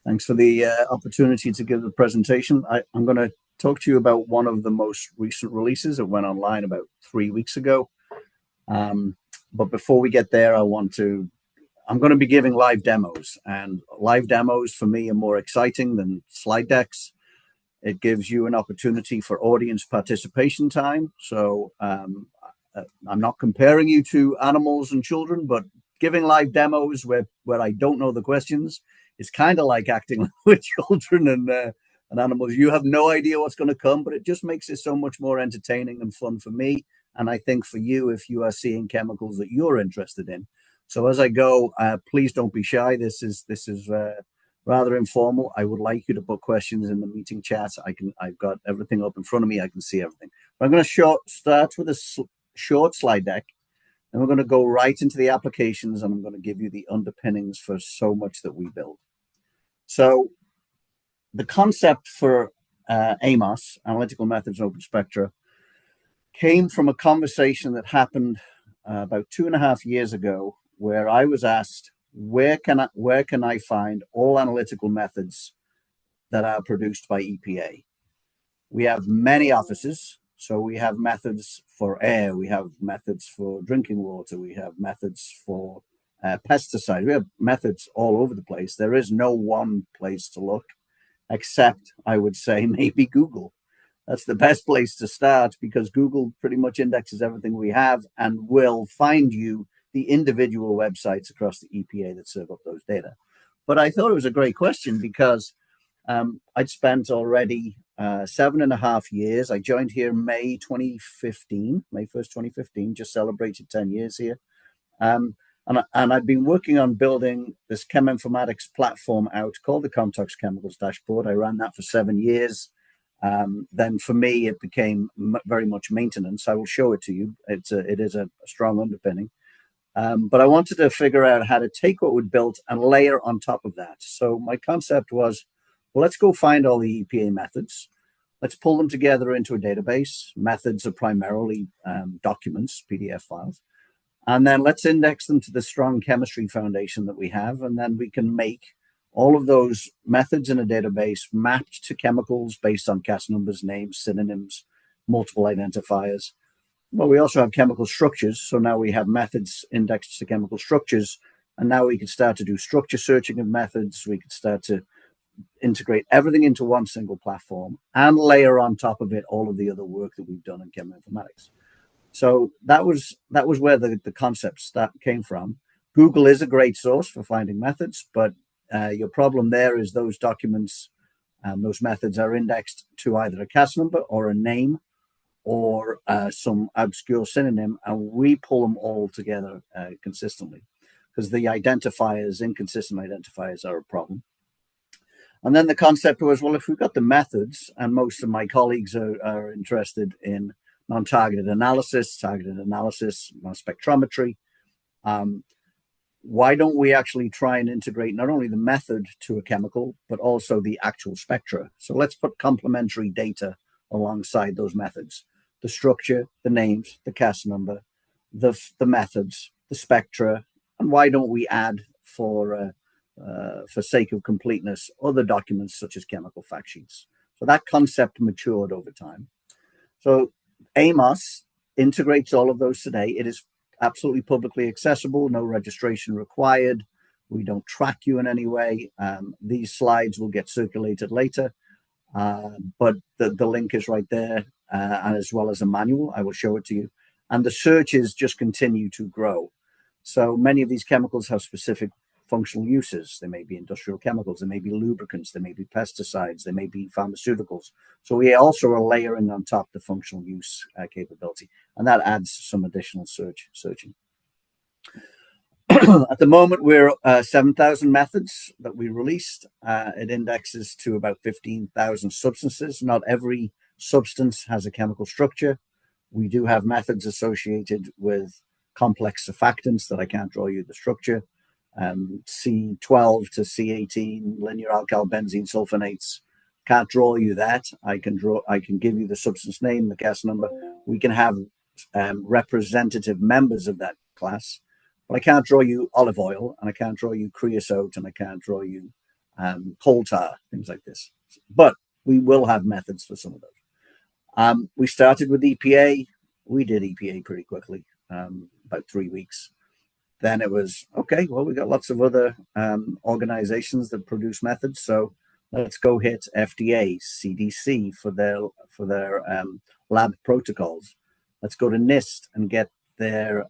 Thanks for the opportunity to give the presentation. I'm going to talk to you about one of the most recent releases that went online about 3 weeks ago. But before we get there, I'm going to be giving live demos, and live demos for me are more exciting than slide decks. It gives you an opportunity for audience participation time. So I'm not comparing you to animals and children, but giving live demos where I don't know the questions is kind of like acting with children and animals. You have no idea what's going to come, but it just makes it so much more entertaining and fun for me. And I think for you, if you are seeing chemicals that you're interested in. So as I go, please don't be shy. This is rather informal. I would like you to put questions in the meeting chat. I've got everything up in front of me. I can see everything. But I'm going to start with a short slide deck, and we're going to go right into the applications, and I'm going to give you the underpinnings for so much that we build. So the concept for AMOS, Analytical Methods Open Spectra, came from a conversation that happened about 2.5 years ago, where I was asked, where can I find all analytical methods that are produced by EPA? We have many offices. So we have methods for air, we have methods for drinking water, we have methods for pesticides, we have methods all over the place. There is no one place to look, except I would say maybe Google. That's the best place to start, because Google pretty much indexes everything we have and will find you the individual websites across the EPA that serve up those data. But I thought it was a great question, because I'd spent already 7.5 years. I joined here May 1st, 2015, just celebrated 10 years here. And I've been working on building this Cheminformatics platform out called the Contox Chemicals Dashboard. I ran that for 7 years. Then for me, it became very much maintenance. I will show it to you. It is a strong underpinning. But I wanted to figure out how to take what we'd built and layer on top of that. So my concept was, well, let's go find all the EPA methods. Let's pull them together into a database. Methods are primarily documents, PDF files. And then let's index them to the strong chemistry foundation that we have. And then we can make all of those methods in a database mapped to chemicals based on CAS numbers, names, synonyms, multiple identifiers. Well, we also have chemical structures. So now we have methods indexed to chemical structures. And now we can start to do structure searching of methods. We could start to integrate everything into one single platform and layer on top of it all of the other work that we've done in Cheminformatics. So that was where the concept came from. Google is a great source for finding methods, but your problem there is those documents, those methods are indexed to either a CAS number or a name or some obscure synonym, and we pull them all together consistently, because the inconsistent identifiers are a problem. And then the concept was, well, if we've got the methods, and most of my colleagues are interested in non-targeted analysis, targeted analysis, spectrometry, why don't we actually try and integrate not only the method to a chemical, but also the actual spectra? So let's put complementary data alongside those methods. The structure, the names, the CAS number, the methods, the spectra, and why don't we add, for sake of completeness, other documents such as chemical fact sheets? So that concept matured over time. So AMOS integrates all of those today. It is absolutely publicly accessible, no registration required. We don't track you in any way. These slides will get circulated later, but the link is right there, and as well as a manual. I will show it to you. And the searches just continue to grow. So many of these chemicals have specific functional uses. They may be industrial chemicals, they may be lubricants, they may be pesticides, they may be pharmaceuticals. So we also are layering on top the functional use capability, and that adds some additional searching. At the moment, we're 7,000 methods that we released. It indexes to about 15,000 substances. Not every substance has a chemical structure. We do have methods associated with complex surfactants that I can't draw you the structure. C12 to C18, linear alkyl benzene sulfonates. Can't draw you that. I can give you the substance name, the CAS number. We can have representative members of that class, but I can't draw you olive oil, and I can't draw you creosote, and I can't draw you coal tar, things like this. But we will have methods for some of those. We started with EPA. We did EPA pretty quickly, about 3 weeks. Then it was, okay, well, we got lots of other organizations that produce methods, so let's go hit FDA, CDC for their lab protocols. Let's go to NIST and get their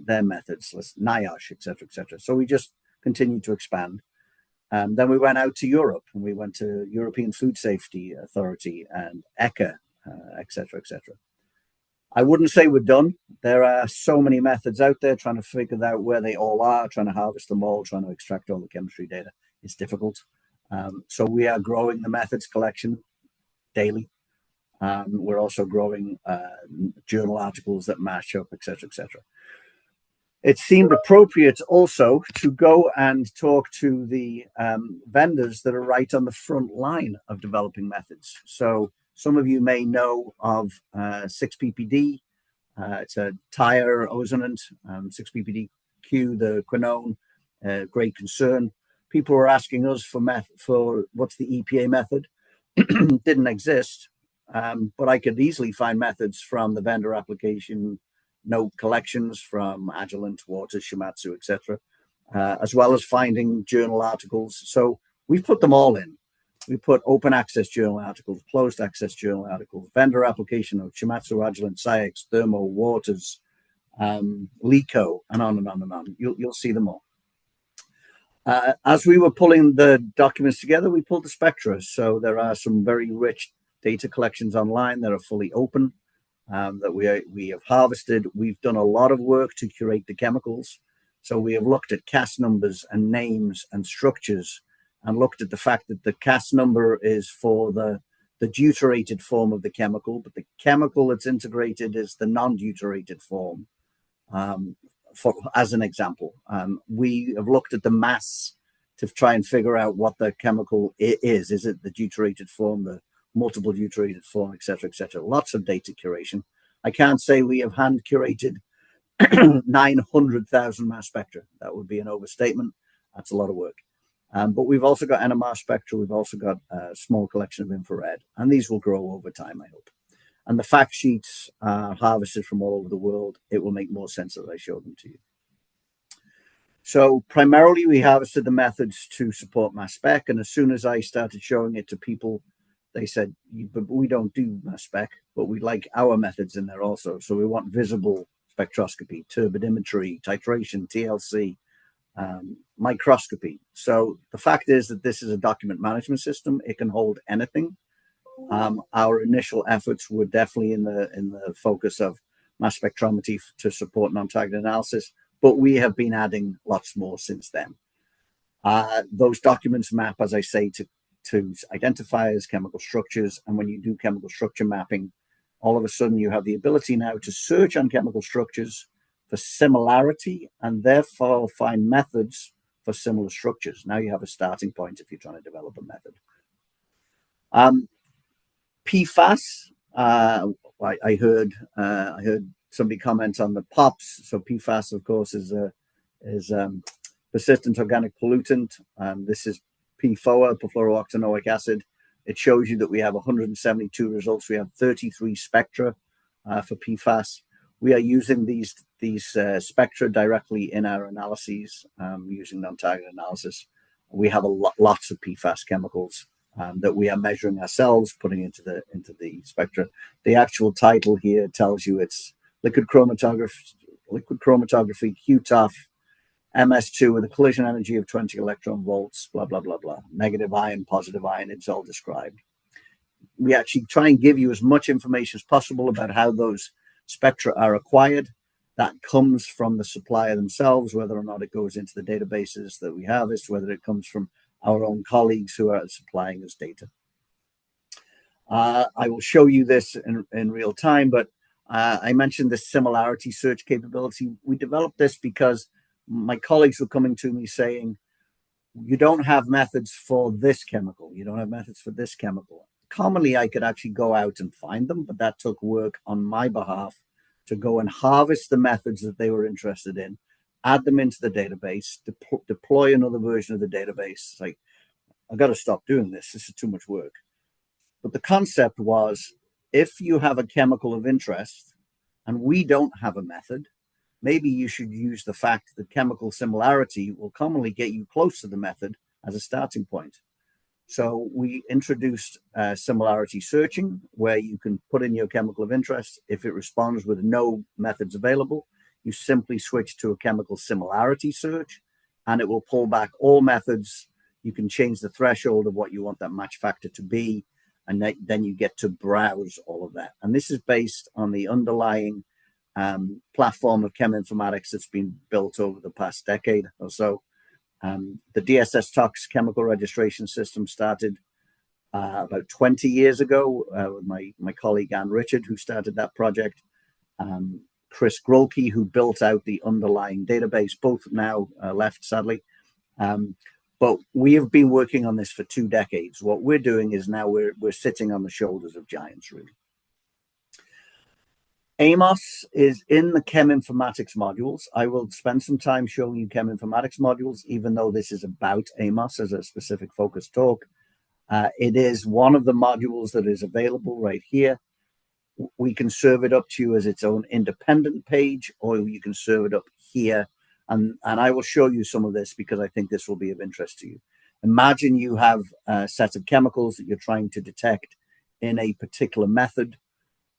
methods, NIOSH, et cetera, So we just continued to expand. Then we went out to Europe, and we went to European Food Safety Authority and ECHA, et cetera. I wouldn't say we're done. There are so many methods out there. Trying to figure out where they all are, trying to harvest them all, trying to extract all the chemistry data is difficult. So we are growing the methods collection daily. We're also growing journal articles that match up, et cetera. It seemed appropriate also to go and talk to the vendors that are right on the front line of developing methods. So some of you may know of 6-PPD. It's a tire ozonant, 6-PPDQ, the quinone, great concern. People were asking us for what's the EPA method. Didn't exist, but I could easily find methods from the vendor application note collections from Agilent, Waters, Shimatsu, etc., as well as finding journal articles. So we've put them all in. We put open access journal articles, closed access journal articles, vendor application notes, Shimatsu, Agilent, SciEx, Thermo, Waters, LECO, and on and on and on. You'll see them all. As we were pulling the documents together, we pulled the spectra. So there are some very rich data collections online that are fully open, that we have harvested. We've done a lot of work to curate the chemicals. So we have looked at CAS numbers and names and structures, and looked at the fact that the CAS number is for the deuterated form of the chemical, but the chemical that's integrated is the non-deuterated form. As an example, we have looked at the mass to try and figure out what the chemical is. Is it the deuterated form, the multiple deuterated form, et cetera, et cetera. Lots of data curation. I can't say we have hand curated 900,000 mass spectra. That would be an overstatement. That's a lot of work. But we've also got NMR spectra. We've also got a small collection of infrared, and these will grow over time, I hope. And the fact sheets are harvested from all over the world. It will make more sense that I show them to you. So primarily, we harvested the methods to support mass spec, and as soon as I started showing it to people, they said, but we don't do mass spec, but we like our methods in there also. So we want visible spectroscopy, turbidimetry, titration, TLC, microscopy. So the fact is that this is a document management system. It can hold anything. Our initial efforts were definitely in the focus of mass spectrometry to support non-target analysis, but we have been adding lots more since then. Those documents map, as I say, to identifiers, chemical structures, and when you do chemical structure mapping, all of a sudden you have the ability now to search on chemical structures for similarity and therefore find methods for similar structures. Now you have a starting point if you're trying to develop a method. PFAS, I heard somebody comment on the POPs. So PFAS, of course, is persistent organic pollutant. This is PFOA, perfluorooctanoic acid. It shows you that we have 172 results. We have 33 spectra for PFAS. We are using these spectra directly in our analyses using non-target analysis. We have lots of PFAS chemicals that we are measuring ourselves, putting into the spectra. The actual title here tells you it's liquid chromatography QTOF MS2 with a collision energy of 20 electron volts, blah, blah, blah, blah. Negative ion, positive ion, it's all described. We actually try and give you as much information as possible about how those spectra are acquired. That comes from the supplier themselves, whether or not it goes into the databases that we harvest, whether it comes from our own colleagues who are supplying us data. I will show you this in real time, but I mentioned the similarity search capability. We developed this because my colleagues were coming to me saying, you don't have methods for this chemical. You don't have methods for this chemical. Commonly, I could actually go out and find them, but that took work on my behalf to go and harvest the methods that they were interested in, add them into the database, deploy another version of the database. Like I've got to stop doing this. This is too much work. But the concept was, if you have a chemical of interest and we don't have a method, maybe you should use the fact that chemical similarity will commonly get you close to the method as a starting point. So we introduced similarity searching, where you can put in your chemical of interest. If it responds with no methods available, you simply switch to a chemical similarity search, and it will pull back all methods. You can change the threshold of what you want that match factor to be, and then you get to browse all of that. And this is based on the underlying platform of cheminformatics that's been built over the past decade or so. The DSS Tox chemical registration system started about 20 years ago with my colleague Ann Richard, who started that project. Chris Grolke, who built out the underlying database, both now left, sadly. But we have been working on this for 2 decades. What we're doing is now we're sitting on the shoulders of giants, really. AMOS is in the Cheminformatics modules. I will spend some time showing you Cheminformatics modules, even though this is about AMOS as a specific focus talk. It is one of the modules that is available right here. We can serve it up to you as its own independent page, or you can serve it up here. And I will show you some of this because I think this will be of interest to you. Imagine you have a set of chemicals that you're trying to detect in a particular method.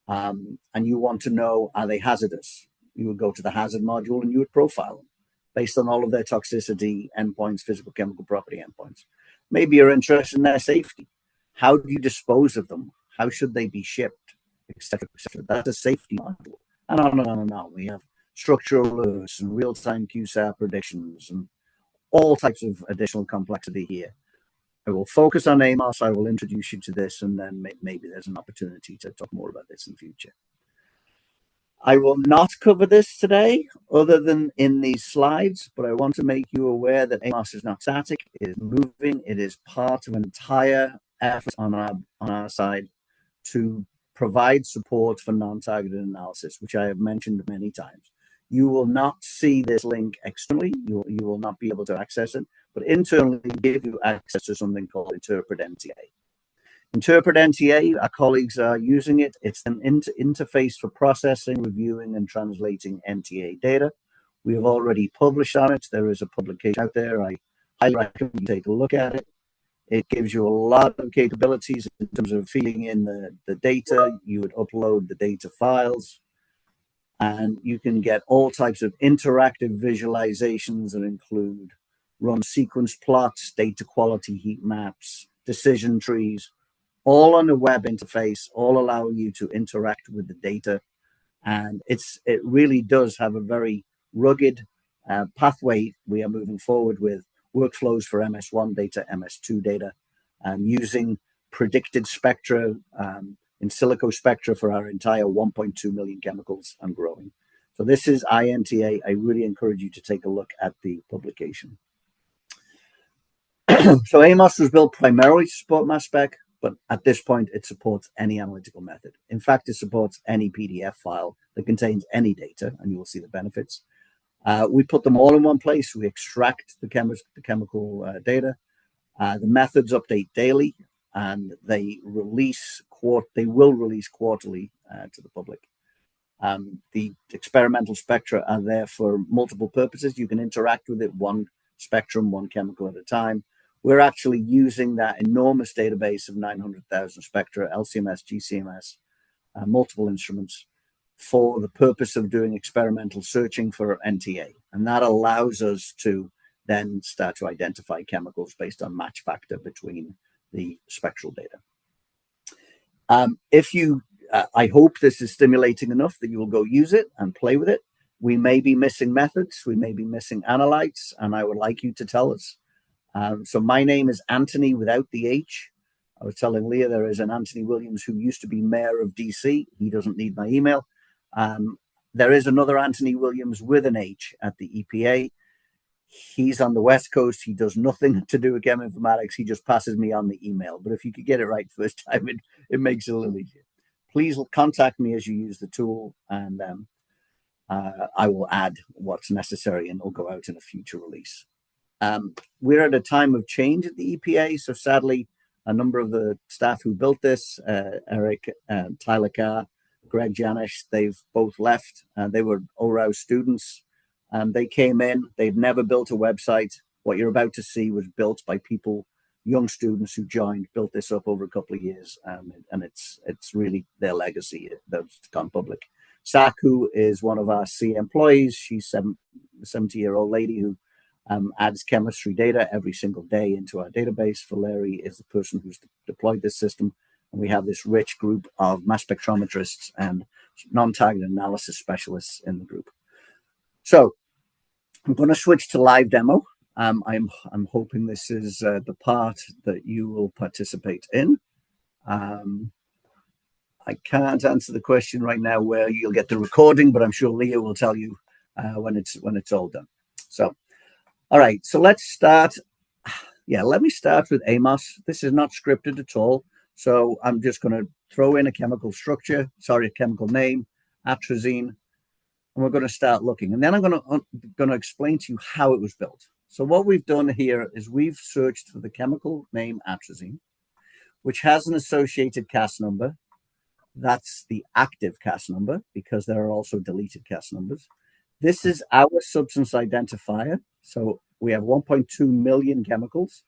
And you want to know, are they hazardous? You would go to the hazard module and you would profile them based on all of their toxicity endpoints, physical chemical property endpoints. Maybe you're interested in their safety. How do you dispose of them? How should they be shipped, etc., etc.? That's a safety module. And on and on and on. We have structural alerts and real-time QSAR predictions and all types of additional complexity here. I will focus on AMOS. I will introduce you to this, and then maybe there's an opportunity to talk more about this in the future. I will not cover this today other than in these slides, but I want to make you aware that AMOS is not static. It is moving. It is part of an entire effort on our side to provide support for non-targeted analysis, which I have mentioned many times. You will not see this link externally. You will not be able to access it, but internally give you access to something called Interpret NTA. Interpret NTA, our colleagues are using it. It's an interface for processing, reviewing, and translating NTA data. We have already published on it. There is a publication out there. I highly recommend you take a look at it. It gives you a lot of capabilities in terms of feeding in the data. You would upload the data files, and you can get all types of interactive visualizations that include run sequence plots, data quality heat maps, decision trees, all on a web interface, all allowing you to interact with the data. And it really does have a very rugged pathway. We are moving forward with workflows for MS1 data, MS2 data, using predicted spectra, in silico spectra for our entire 1.2 million chemicals and growing. So this is INTA. I really encourage you to take a look at the publication. So AMOS was built primarily to support mass spec, but at this point it supports any analytical method. In fact, it supports any PDF file that contains any data, and you will see the benefits. We put them all in one place. We extract the chemical data. The methods update daily, and they will release quarterly to the public. The experimental spectra are there for multiple purposes. You can interact with it one spectrum, one chemical at a time. We're actually using that enormous database of 900,000 spectra, LCMS, GCMS, multiple instruments, for the purpose of doing experimental searching for NTA. And that allows us to then start to identify chemicals based on match factor between the spectral data. I hope this is stimulating enough that you will go use it and play with it. We may be missing methods, we may be missing analytes, and I would like you to tell us. So my name is Antony without the H. I was telling Leah there is an Antony Williams who used to be mayor of DC. He doesn't need my email. There is another Antony Williams with an H at the EPA. He's on the West Coast. He does nothing to do with cheminformatics. He just passes me on the email. But if you could get it right first time, it makes it a little easier. Please contact me as you use the tool, and I will add what's necessary, and it'll go out in a future release. We're at a time of change at the EPA, so sadly, a number of the staff who built this, Eric, Tyler Carr, Greg Janish, they've both left. They were ORAU students. They came in, they'd never built a website. What you're about to see was built by people, young students who joined, built this up over a couple of years, and it's really their legacy that's gone public. Saku is one of our C employees. She's a 70-year-old lady who adds chemistry data every single day into our database. Valeri is the person who's deployed this system. And we have this rich group of mass spectrometrists and non-target analysis specialists in the group. So I'm going to switch to live demo. I'm hoping this is the part that you will participate in. I can't answer the question right now where you'll get the recording, but I'm sure Leah will tell you when it's all done. So, all right, so let's start. Yeah, let me start with AMOS. This is not scripted at all. So I'm just going to throw in a chemical structure, a chemical name, atrazine, and we're going to start looking. And then I'm going to explain to you how it was built. So what we've done here is we've searched for the chemical name atrazine, which has an associated Cas number. That's the active Cas number because there are also deleted Cas numbers. This is our substance identifier. So we have 1.2 million chemicals.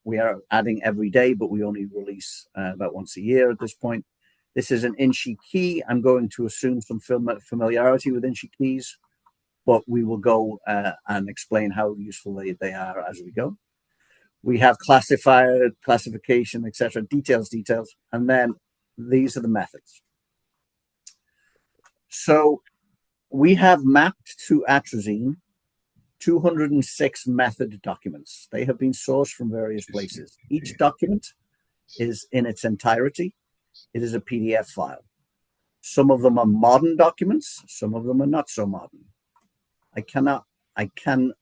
We are adding every day, but we only release about once a year at this point. This is an INSHI key. I'm going to assume some familiarity with INSHI keys, but we will go and explain how useful they are as we go. We have classifier, classification, etc., details, and then these are the methods. So we have mapped to atrazine 206 method documents. They have been sourced from various places. Each document is in its entirety. It is a PDF file. Some of them are modern documents. Some of them are not so modern. I can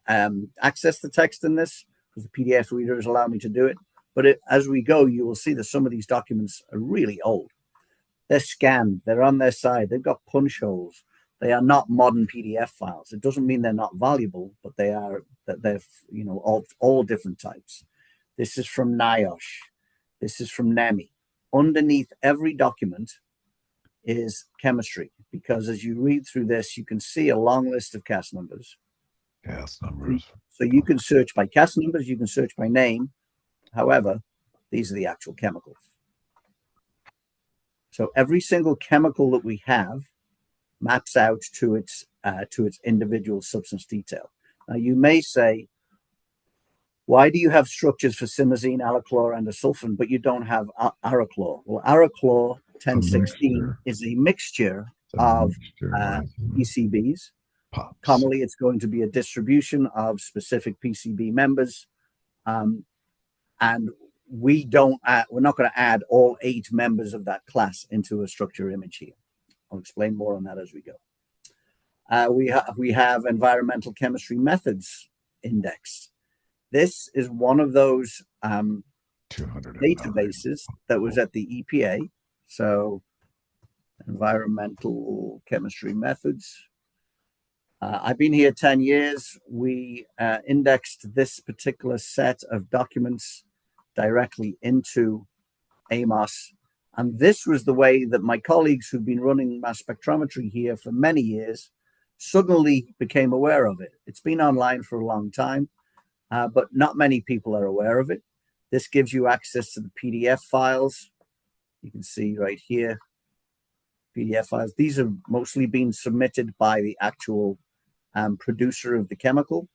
access the text in this because the PDF readers allow me to do it. But as we go, you will see that some of these documents are really old. They're scanned. They're on their side. They've got punch holes. They are not modern PDF files. It doesn't mean they're not valuable, but they're all different types. This is from NIOSH. This is from NEMI. Underneath every document is chemistry, because as you read through this, you can see a long list of Cas numbers. Cas numbers. So you can search by Cas numbers, you can search by name. However, these are the actual chemicals. So every single chemical that we have maps out to its individual substance detail. Now you may say, why do you have structures for simazine, allachlor, and asulfan, but you don't have arachlor? Well, arachlor 1016 is a mixture of PCBs. Pops. Commonly, it's going to be a distribution of specific PCB members, and we're not going to add all 8 members of that class into a structure image here. I'll explain more on that as we go. We have environmental chemistry methods index. This is one of those databases that was at the EPA. So environmental chemistry methods. I've been here 10 years. We indexed this particular set of documents directly into AMOS. And this was the way that my colleagues who've been running mass spectrometry here for many years suddenly became aware of it. It's been online for a long time, but not many people are aware of it. This gives you access to the PDF files. You can see right here, PDF files. These are mostly being submitted by the actual producer of the chemical.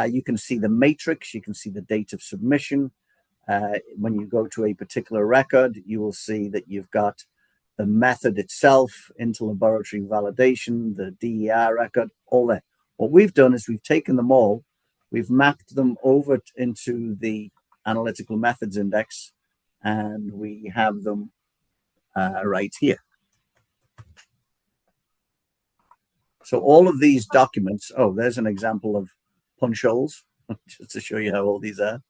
You can see the matrix. You can see the date of submission. When you go to a particular record, you will see that you've got the method itself, interlaboratory validation, the DER record, all that. What we've done is we've taken them all, we've mapped them over into the analytical methods index, and we have them right here. So all of these documents, there's an example of punch holes, just to show you how old these are.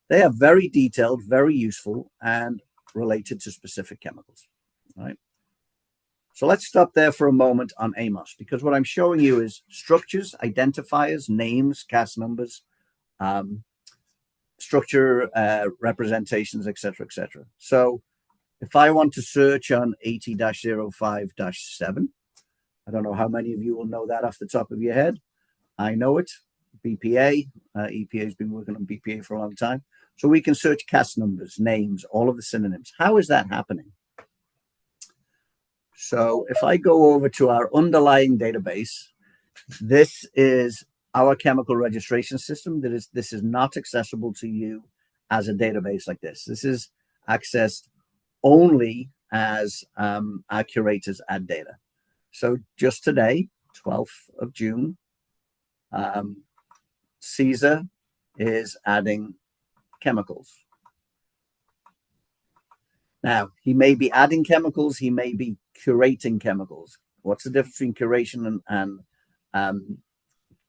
They are very detailed, very useful, and related to specific chemicals. Right? So let's stop there for a moment on AMOS, because what I'm showing you is structures, identifiers, names, CAS numbers, structure representations, etc., etc. So if I want to search on 80-05-7, I don't know how many of you will know that off the top of your head. I know it. BPA. EPA has been working on BPA for a long time. So we can search CAS numbers, names, all of the synonyms. How is that happening? So if I go over to our underlying database, this is our chemical registration system. This is not accessible to you as a database like this. This is accessed only as our curators add data. So just today, 12th of June, Caesar is adding chemicals. Now, he may be adding chemicals, he may be curating chemicals. What's the difference between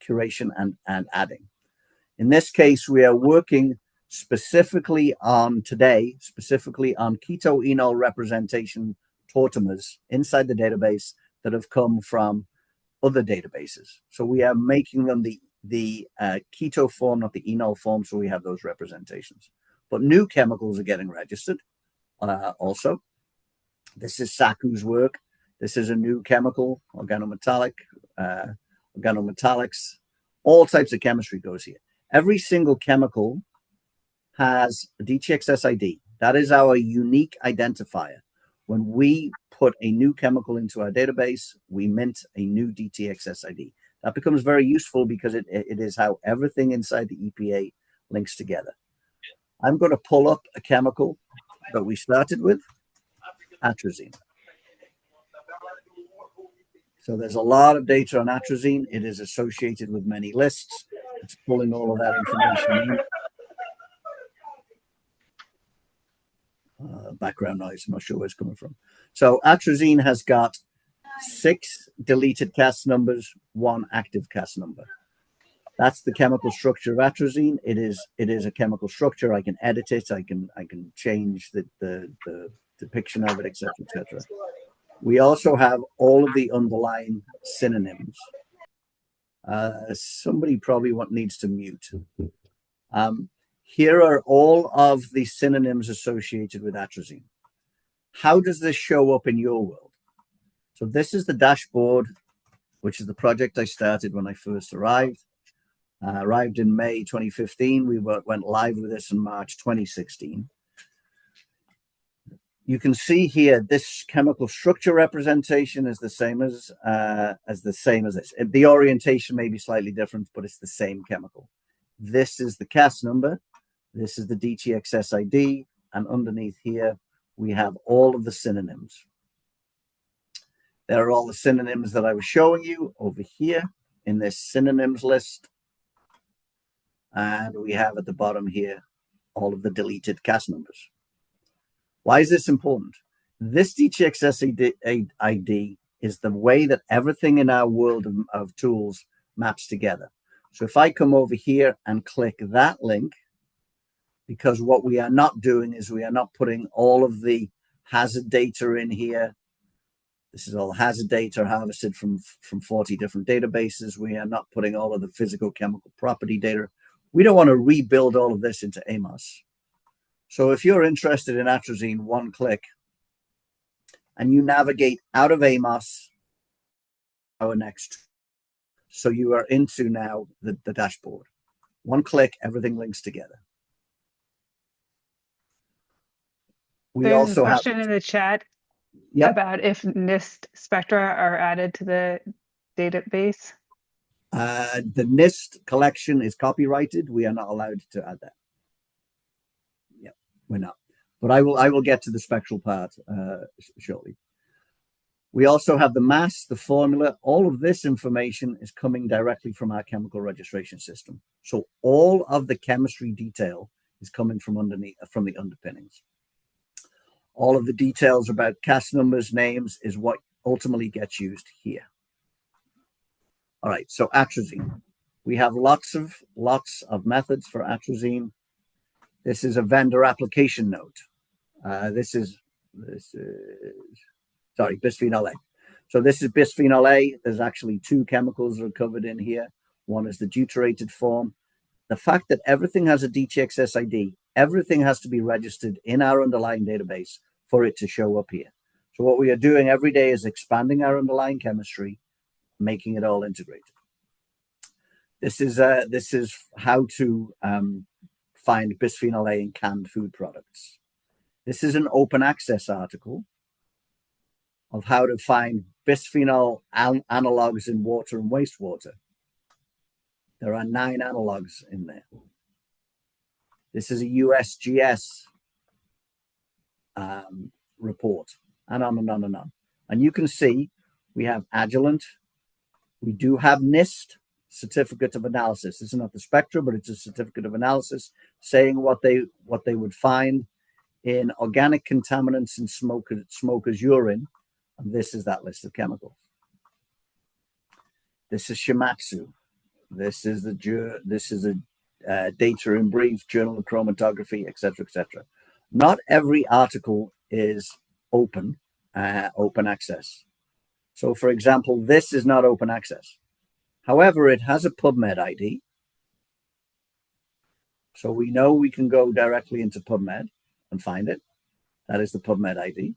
curation and adding? In this case, we are working specifically on keto-enol representation tautomers inside the database that have come from other databases. So we are making them the keto form, not the enol form, so we have those representations. But new chemicals are getting registered also. This is Saku's work. This is a new chemical, organometallics, all types of chemistry goes here. Every single chemical has a DTXS ID. That is our unique identifier. When we put a new chemical into our database, we mint a new DTXS ID. That becomes very useful because it is how everything inside the EPA links together. I'm going to pull up a chemical that we started with, atrazine. So there's a lot of data on atrazine. It is associated with many lists. It's pulling all of that information in. Background noise, I'm not sure where it's coming from. So atrazine has got 6 deleted CAS numbers, 1 active CAS number. That's the chemical structure of atrazine. It is a chemical structure. I can edit it. I can change the depiction of it, etc., etc. We also have all of the underlying synonyms. Somebody probably needs to mute. Here are all of the synonyms associated with atrazine. How does this show up in your world? So this is the dashboard, which is the project I started when I first arrived. Arrived in May 2015. We went live with this in March 2016. You can see here this chemical structure representation is the same as this. The orientation may be slightly different, but it's the same chemical. This is the CAS number. This is the DTXS ID, and underneath here we have all of the synonyms. There are all the synonyms that I was showing you over here in this synonyms list. And we have at the bottom here all of the deleted CAS numbers. Why is this important? This DTXS ID is the way that everything in our world of tools maps together. So if I come over here and click that link, because what we are not doing is we are not putting all of the hazard data in here. This is all hazard data harvested from 40 different databases. We are not putting all of the physical chemical property data. We don't want to rebuild all of this into AMOS. So if you're interested in atrazine, one click, and you navigate out of AMOS, our next. So you are into now the dashboard. One click, everything links together. There's a question in the chat about if NIST spectra are added to the database. The NIST collection is copyrighted. We are not allowed to add that. Yeah, we're not. But I will get to the spectral part shortly. We also have the mass, the formula. All of this information is coming directly from our chemical registration system. So all of the chemistry detail is coming from underneath, from the underpinnings. All of the details about CAS numbers, names is what ultimately gets used here. All right, so atrazine. We have lots of methods for atrazine. This is a vendor application note. This is bisphenol A. So this is bisphenol A. There's actually two chemicals that are covered in here. One is the deuterated form. The fact that everything has a DTXS ID, everything has to be registered in our underlying database for it to show up here. So what we are doing every day is expanding our underlying chemistry, making it all integrated. This is how to find bisphenol A in canned food products. This is an open access article of how to find bisphenol analogs in water and wastewater. There are 9 analogs in there. This is a USGS report, and on and on and on. And you can see we have Agilent. We do have NIST, certificate of analysis. This is not the spectra, but it's a certificate of analysis saying what they would find in organic contaminants in smokers' urine. And this is that list of chemicals. This is Shimatsu. This is a data in brief, Journal of Chromatography, etc., etc. Not every article is open access. So, for example, this is not open access. However, it has a PubMed ID. So we know we can go directly into PubMed and find it. That is the PubMed ID.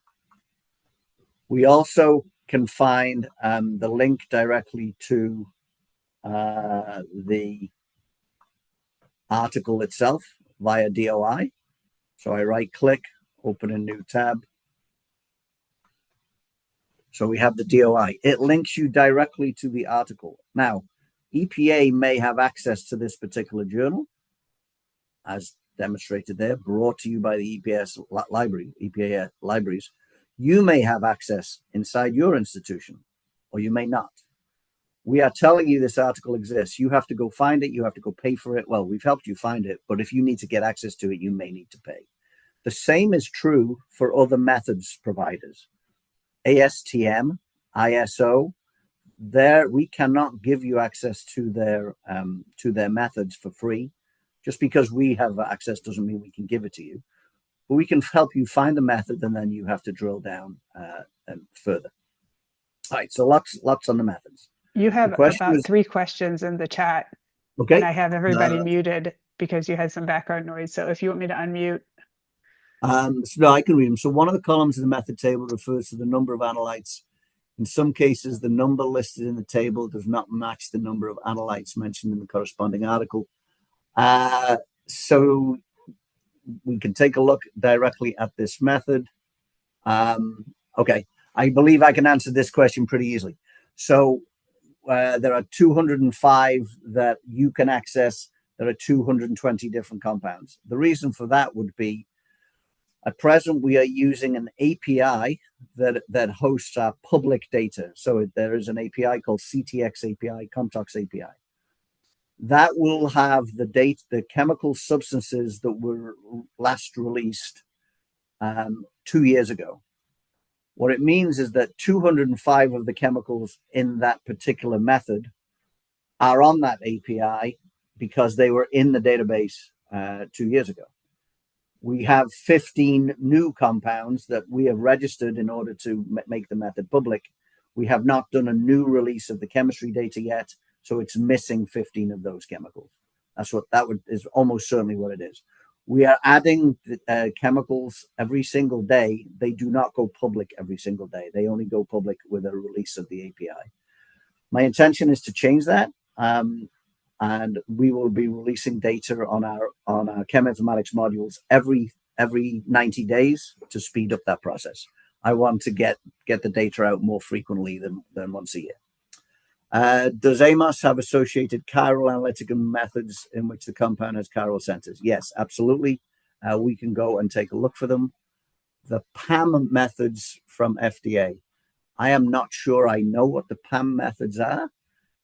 We also can find the link directly to the article itself via DOI. So I right click, open a new tab. So we have the DOI. It links you directly to the article. Now, EPA may have access to this particular journal, as demonstrated there, brought to you by the EPA libraries. You may have access inside your institution, or you may not. We are telling you this article exists. You have to go find it. You have to go pay for it. Well, we've helped you find it, but if you need to get access to it, you may need to pay. The same is true for other methods providers. ASTM, ISO, there we cannot give you access to their methods for free. Just because we have access doesn't mean we can give it to you. But we can help you find the method, and then you have to drill down further. All right, so lots on the methods. You have about 3 questions in the chat. Okay. And I have everybody muted because you had some background noise. So if you want me to unmute. So no, I can read them. So one of the columns of the method table refers to the number of analytes. In some cases, the number listed in the table does not match the number of analytes mentioned in the corresponding article. So we can take a look directly at this method. Okay, I believe I can answer this question pretty easily. So there are 205 that you can access. There are 220 different compounds. The reason for that would be, at present, we are using an API that hosts our public data. So there is an API called CTX API, Comtox API. That will have the chemical substances that were last released 2 years ago. What it means is that 205 of the chemicals in that particular method are on that API because they were in the database 2 years ago. We have 15 new compounds that we have registered in order to make the method public. We have not done a new release of the chemistry data yet, so it's missing 15 of those chemicals. That's what is almost certainly what it is. We are adding chemicals every single day. They do not go public every single day. They only go public with a release of the API. My intention is to change that, and we will be releasing data on our Cheminformatics modules every 90 days to speed up that process. I want to get the data out more frequently than once a year. Does AMOS have associated chiral analytical methods in which the compound has chiral centers? Yes, absolutely. We can go and take a look for them. The PAM methods from FDA. I am not sure I know what the PAM methods are,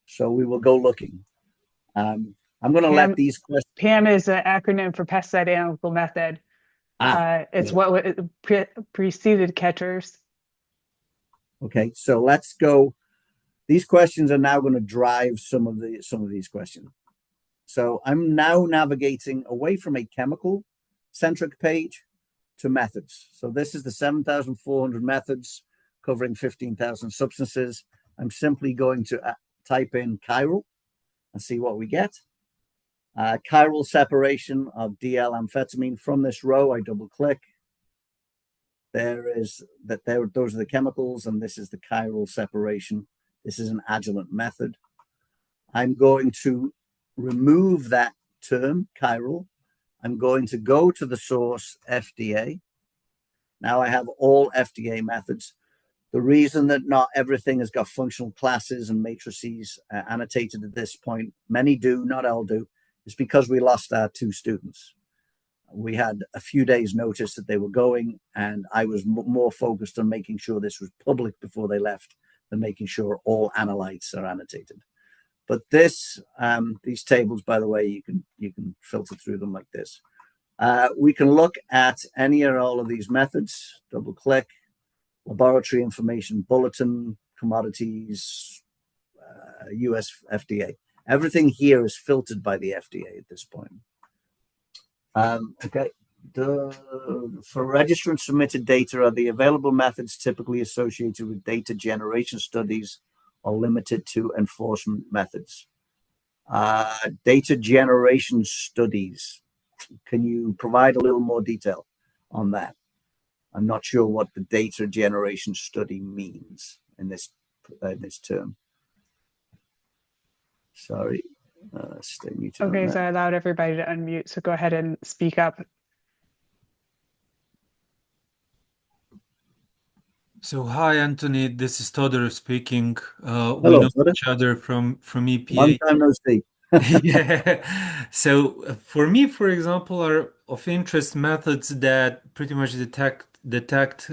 so we will go looking. I'm going to let these questions. PAM is an acronym for pesticide analytical method. It's what preceded catchers. Okay, so let's go. These questions are now going to drive some of these questions. So I'm now navigating away from a chemical centric page to methods. So this is the 7,400 methods. covering 15,000 substances. I'm simply going to type in chiral and see what we get. Chiral separation of DL amphetamine from this row. I double click. Those are the chemicals, and this is the chiral separation. This is an adjuvant method. I'm going to remove that term, chiral. I'm going to go to the source, FDA. Now I have all FDA methods. The reason that not everything has got functional classes and matrices annotated at this point, many do, not all do, is because we lost our 2 students. We had a few days notice that they were going, and I was more focused on making sure this was public before they left than making sure all analytes are annotated. But these tables, by the way, you can filter through them like this. We can look at any or all of these methods, double click, laboratory information bulletin, commodities, US FDA. Everything here is filtered by the FDA at this point. Okay. For register and submitted data, are the available methods typically associated with data generation studies or limited to enforcement methods? Data generation studies. Can you provide a little more detail on that? I'm not sure what the data generation study means in this term. Sorry. Stay muted. Okay, so I allowed everybody to unmute, so go ahead and speak up. So hi, Anthony. This is Todor speaking. Hello, we know Todor. each other from EPA. Long time no see. Yeah. So for me, for example, are of interest methods that pretty much detect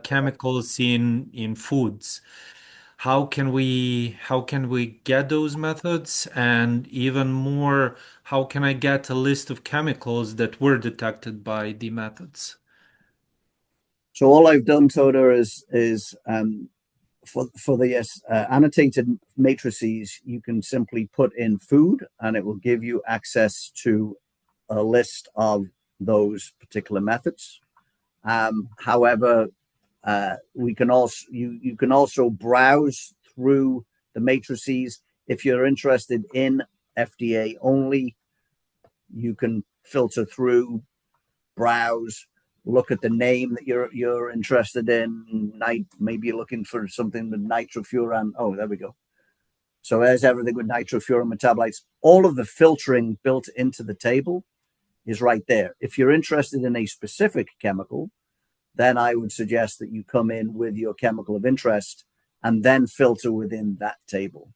chemicals in foods. How can we get those methods? And even more, how can I get a list of chemicals that were detected by the methods? So all I've done, Todor, is for the annotated matrices, you can simply put in food, and it will give you access to a list of those particular methods. However, you can also browse through the matrices. If you're interested in FDA only, you can filter through, browse, look at the name that you're interested in. Maybe you're looking for something with nitrofuran. Oh, there we go. So there's everything with nitrofuran metabolites. All of the filtering built into the table is right there. If you're interested in a specific chemical, then I would suggest that you come in with your chemical of interest and then filter within that table.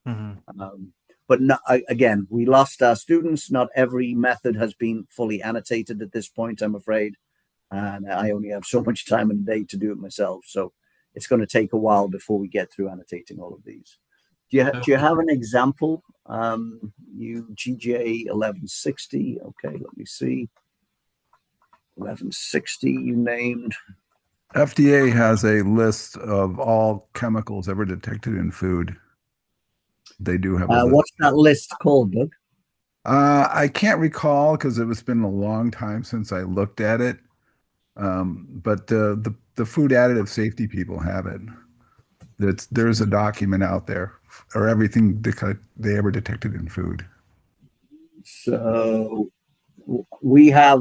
Mm-hmm. But no, again, we lost our students. Not every method has been fully annotated at this point, I'm afraid. And I only have so much time in the day to do it myself. So it's going to take a while before we get through annotating all of these. Do you have an example? GJ 1160. Okay, let me see. 1160 you named. FDA has a list of all chemicals ever detected in food. They do have a list. What's that list called, Doug? I can't recall because it's been a long time since I looked at it. But the food additive safety people have it. There's a document out there or everything they ever detected in food. So we have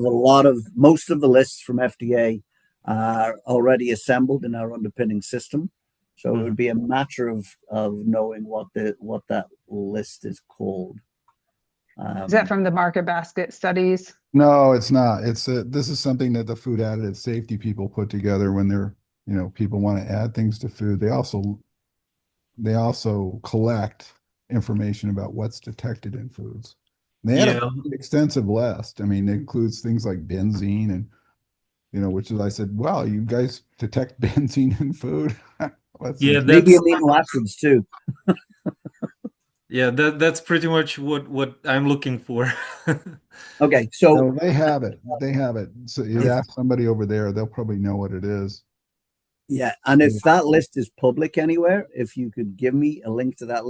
most of the lists from FDA are already assembled in our underpinning system. So it would be a matter of knowing what that list is called. Is that from the market basket studies? No, it's not. This is something that the food additive safety people put together when they're, people want to add things to food. They also collect information about what's detected in foods. They had an extensive list. I mean, it includes things like benzene and, which is, I said, wow, you guys detect benzene in food? Maybe amino acids too. Yeah, that's pretty much what I'm looking for. Okay, so no, they have it. They have it. So you ask somebody over there, they'll probably know what it is. Yeah, and if that list is public anywhere, if you could give me a link to that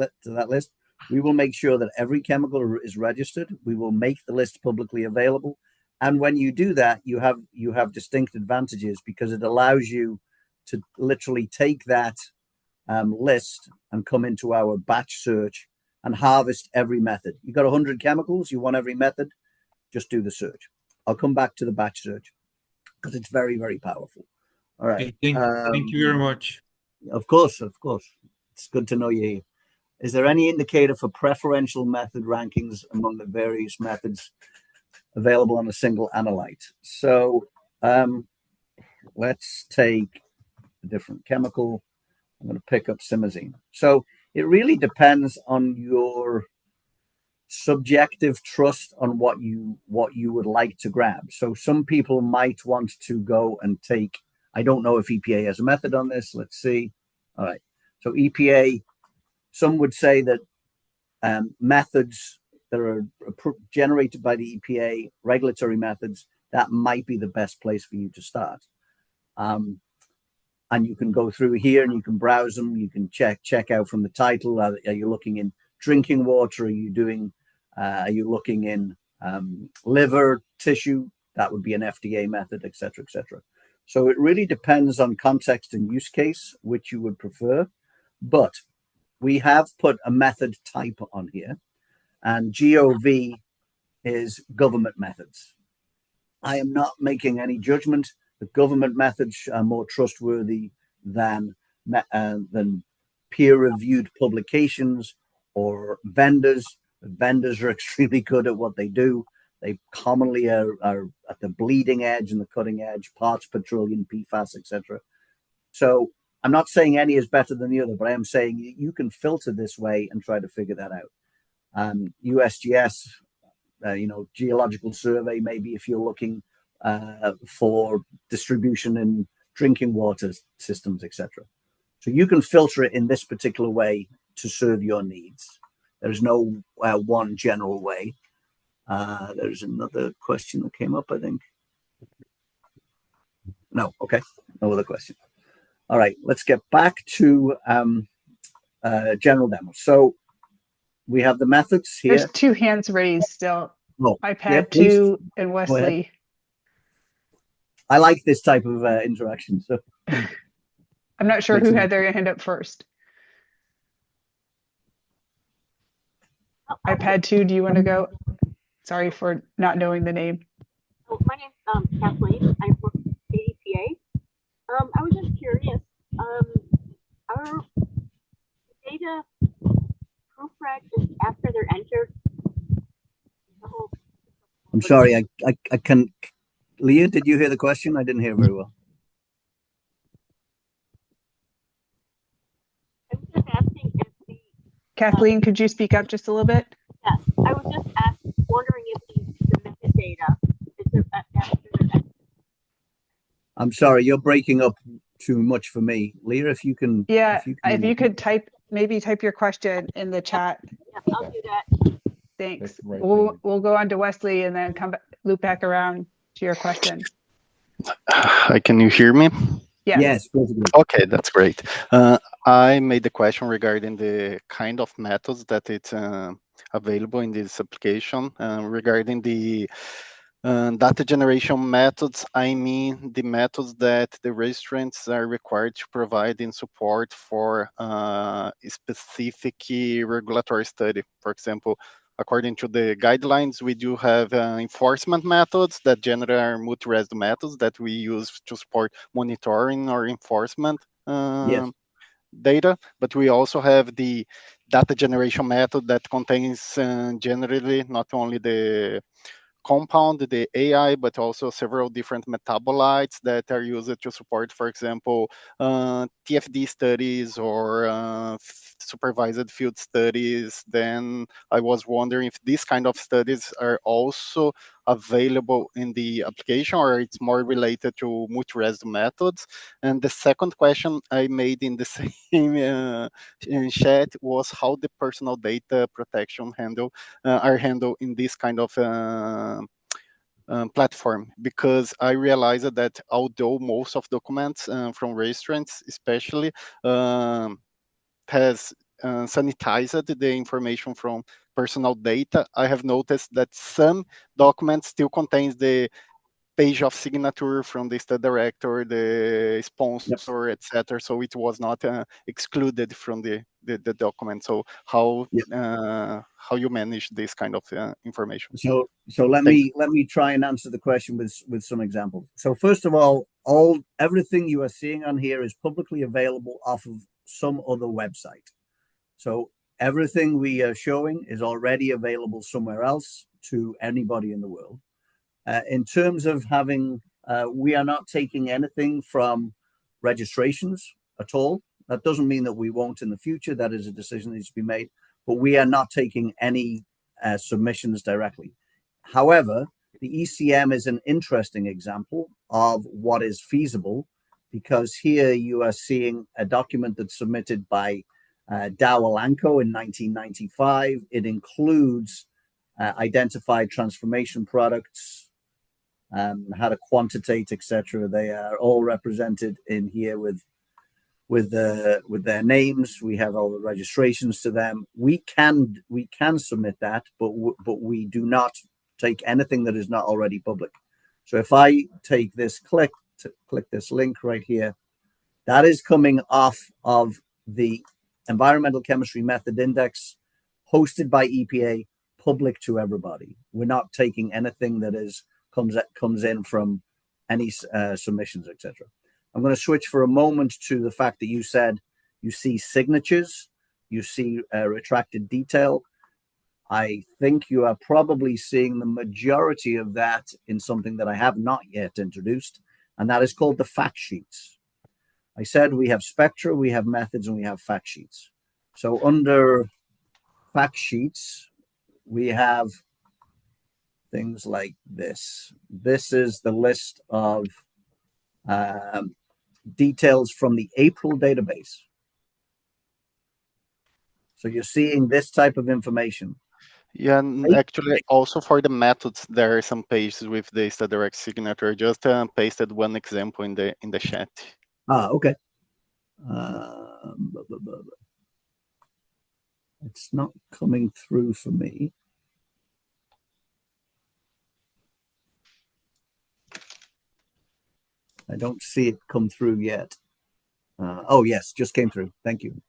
list, we will make sure that every chemical is registered. We will make the list publicly available, and when you do that, you have distinct advantages because it allows you to literally take that list and come into our batch search and harvest every method. You got 100 chemicals, you want every method, just do the search. I'll come back to the batch search because it's very, very powerful. All right. Thank you very much. Of course. It's good to know you here. Is there any indicator for preferential method rankings among the various methods available on a single analyte? So let's take a different chemical. I'm going to pick up simazine. So it really depends on your subjective trust on what you would like to grab. So some people might want to go and take, I don't know if EPA has a method on this. Let's see. All right. So EPA, some would say that methods that are generated by the EPA, regulatory methods, that might be the best place for you to start. And you can go through here and you can browse them. You can check out from the title. Are you looking in drinking water? Are you looking in liver tissue? That would be an FDA method, et cetera, et cetera. So it really depends on context and use case, which you would prefer. But we have put a method type on here, and GOV is government methods. I am not making any judgment. The government methods are more trustworthy than peer-reviewed publications or vendors. Vendors are extremely good at what they do. They commonly are at the bleeding edge and the cutting edge, parts per trillion, PFAS, etc. So I'm not saying any is better than the other, but I am saying you can filter this way and try to figure that out. USGS, geological survey, maybe if you're looking for distribution in drinking water systems, etc. So you can filter it in this particular way to serve your needs. There's no one general way. There's another question that came up, I think. No, okay, no other question. All right, let's get back to general demo. So we have the methods here. There's two hands raised still. Oh, iPad 2 and Wesley. I like this type of interaction. So I'm not sure who had their hand up first. iPad 2, do you want to go? Sorry for not knowing the name. Oh, my name's Kathleen. I work at EPA. I was just curious. Are data proofread just after they're entered? I'm sorry, I can. Leah, did you hear the question? I didn't hear very well. I was just asking if the Kathleen, could you speak up just a little bit? Yes, I was just wondering if the metadata is after they're entered. I'm sorry, you're breaking up too much for me, Leah. If you can, yeah, if you could type your question in the chat. Yeah, I'll do that. Thanks. We'll go on to Wesley and then come back, loop back around to your question. Can you hear me? Yeah. Yes. Okay, that's great. I made the question regarding the kind of methods that it's available in this application. Regarding the data generation methods, I mean the methods that the registrants are required to provide in support for a specific regulatory study. For example, according to the guidelines, we do have enforcement methods that generally are multi-residue methods that we use to support monitoring or enforcement data. But we also have the data generation method that contains generally not only the compound, the AI, but also several different metabolites that are used to support, for example, TFD studies or supervised field studies. Then I was wondering if these kind of studies are also available in the application, or it's more related to multi-residue methods. And the second question I made in the same chat was how the personal data protection are handled in this kind of platform, because I realized that although most of documents from registrants especially has sanitized the information from personal data, I have noticed that some documents still contains the page of signature from the study director, the sponsor, etc. So it was not excluded from the document. So how you manage this kind of information? So let me try and answer the question with some examples. So first of all, everything you are seeing on here is publicly available off of some other website. So everything we are showing is already available somewhere else to anybody in the world. In terms of having, we are not taking anything from registrations at all. That doesn't mean that we won't in the future. That is a decision that needs to be made. But we are not taking any submissions directly. However, the ECM is an interesting example of what is feasible, because here you are seeing a document that's submitted by Dow Alanco in 1995. It includes identified transformation products, how to quantitate, etc. They are all represented in here with their names. We have all the registrations to them. We can submit that, but we do not take anything that is not already public. So if I take this click this link right here, that is coming off of the Environmental Chemistry Method Index hosted by EPA, public to everybody. We're not taking anything that comes in from any submissions, etc. I'm going to switch for a moment to the fact that you said you see signatures, you see retracted detail. I think you are probably seeing the majority of that in something that I have not yet introduced, and that is called the fact sheets. I said we have spectra, we have methods, and we have fact sheets. So under fact sheets, we have things like this. This is the list of details from the April database. So you're seeing this type of information. Yeah, and actually also for the methods, there are some pages with the study director signature. Just pasted one example in the chat. Okay. It's not coming through for me. I don't see it come through yet. Oh yes, just came through. Thank you.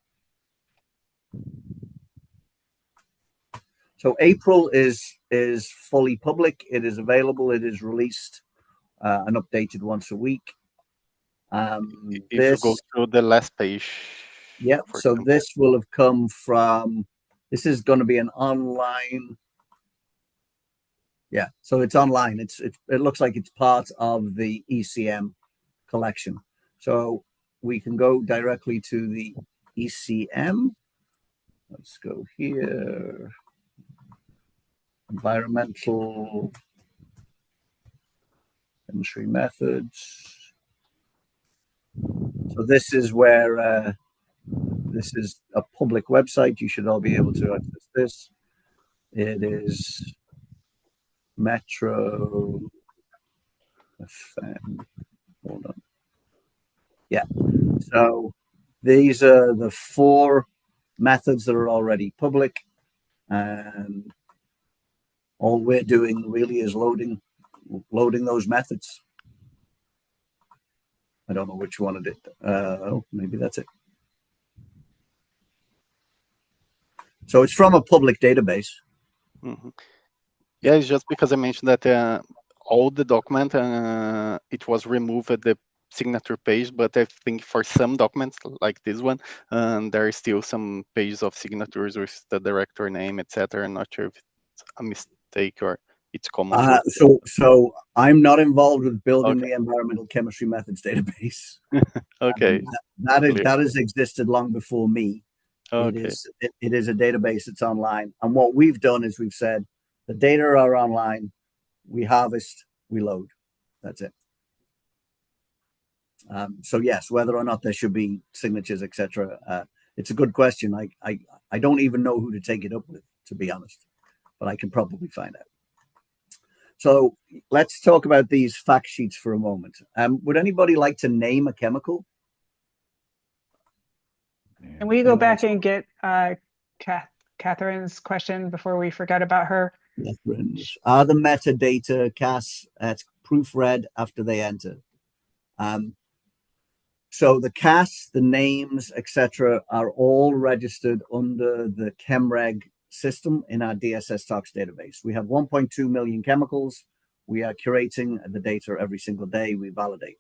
So April is fully public. It is available. It is released and updated once a week. If you go through the last page. Yeah, so example, this will have come from, this is going to be an online. Yeah, so it's online. It looks like it's part of the ECM collection. So we can go directly to the ECM. Let's go here. Environmental chemistry methods. So this is where this is a public website. You should all be able to access this. It is Metro FM. Hold on. Yeah. So these are the 4 methods that are already public, and all we're doing really is loading those methods. I don't know which one it is. Oh, maybe that's it. So it's from a public database. Mm-hmm. Yeah, it's just because I mentioned that all the document, it was removed at the signature page, but I think for some documents like this one, there are still some pages of signatures with the director name, etc. I'm not sure if it's a mistake or it's common. So I'm not involved with building the environmental chemistry methods database. Okay. That has existed long before me. Okay. It is a database that's online. And what we've done is we've said the data are online, we harvest, we load. That's it. So yes, whether or not there should be signatures, etc. It's a good question. I don't even know who to take it up with, to be honest, but I can probably find out. So let's talk about these fact sheets for a moment. Would anybody like to name a chemical? Can we go back and get Catherine's question before we forget about her? Reference. Are the metadata CAS proofread after they enter? So the CAS, the names, etc., are all registered under the ChemReg system in our DSS Tox database. We have 1.2 million chemicals. We are curating the data every single day. We validate.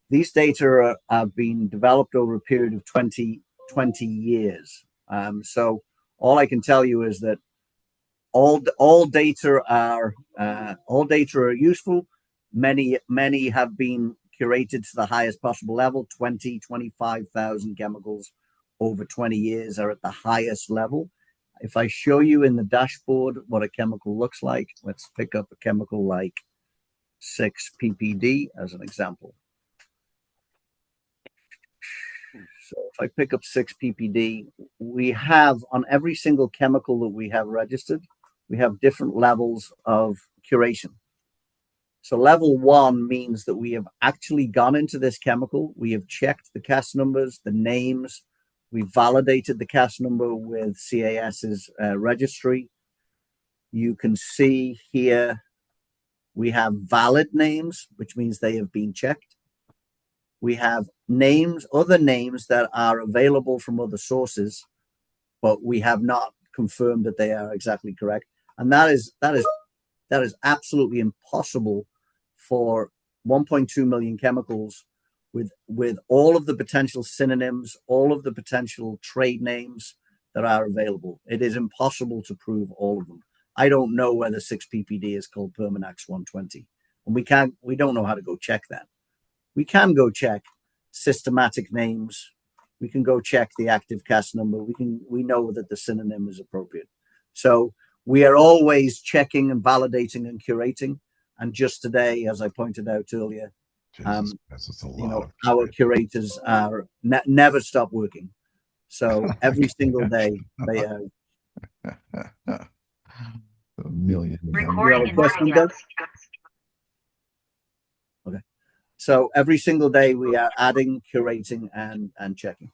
These data are being developed over a period of 20 years. So all I can tell you is that all data are useful. Many have been curated to the highest possible level. 25,000 chemicals over 20 years are at the highest level. If I show you in the dashboard what a chemical looks like, let's pick up a chemical like 6-PPD as an example. So if I pick up 6-PPD, we have on every single chemical that we have registered, we have different levels of curation. So level 1 means that we have actually gone into this chemical. We have checked the CAS numbers, the names. We validated the CAS number with CAS's registry. You can see here we have valid names, which means they have been checked. We have names, other names that are available from other sources, but we have not confirmed that they are exactly correct. And that is absolutely impossible for 1.2 million chemicals with all of the potential synonyms, all of the potential trade names that are available. It is impossible to prove all of them. I don't know whether 6-PPD is called Permanax 120, and we don't know how to go check that. We can go check systematic names. We can go check the active CAS number. We know that the synonym is appropriate. So we are always checking and validating and curating. And just today, as I pointed out earlier, our curators are never stop working. So every single day they are. A million. Okay. So every single day we are adding, curating, and checking.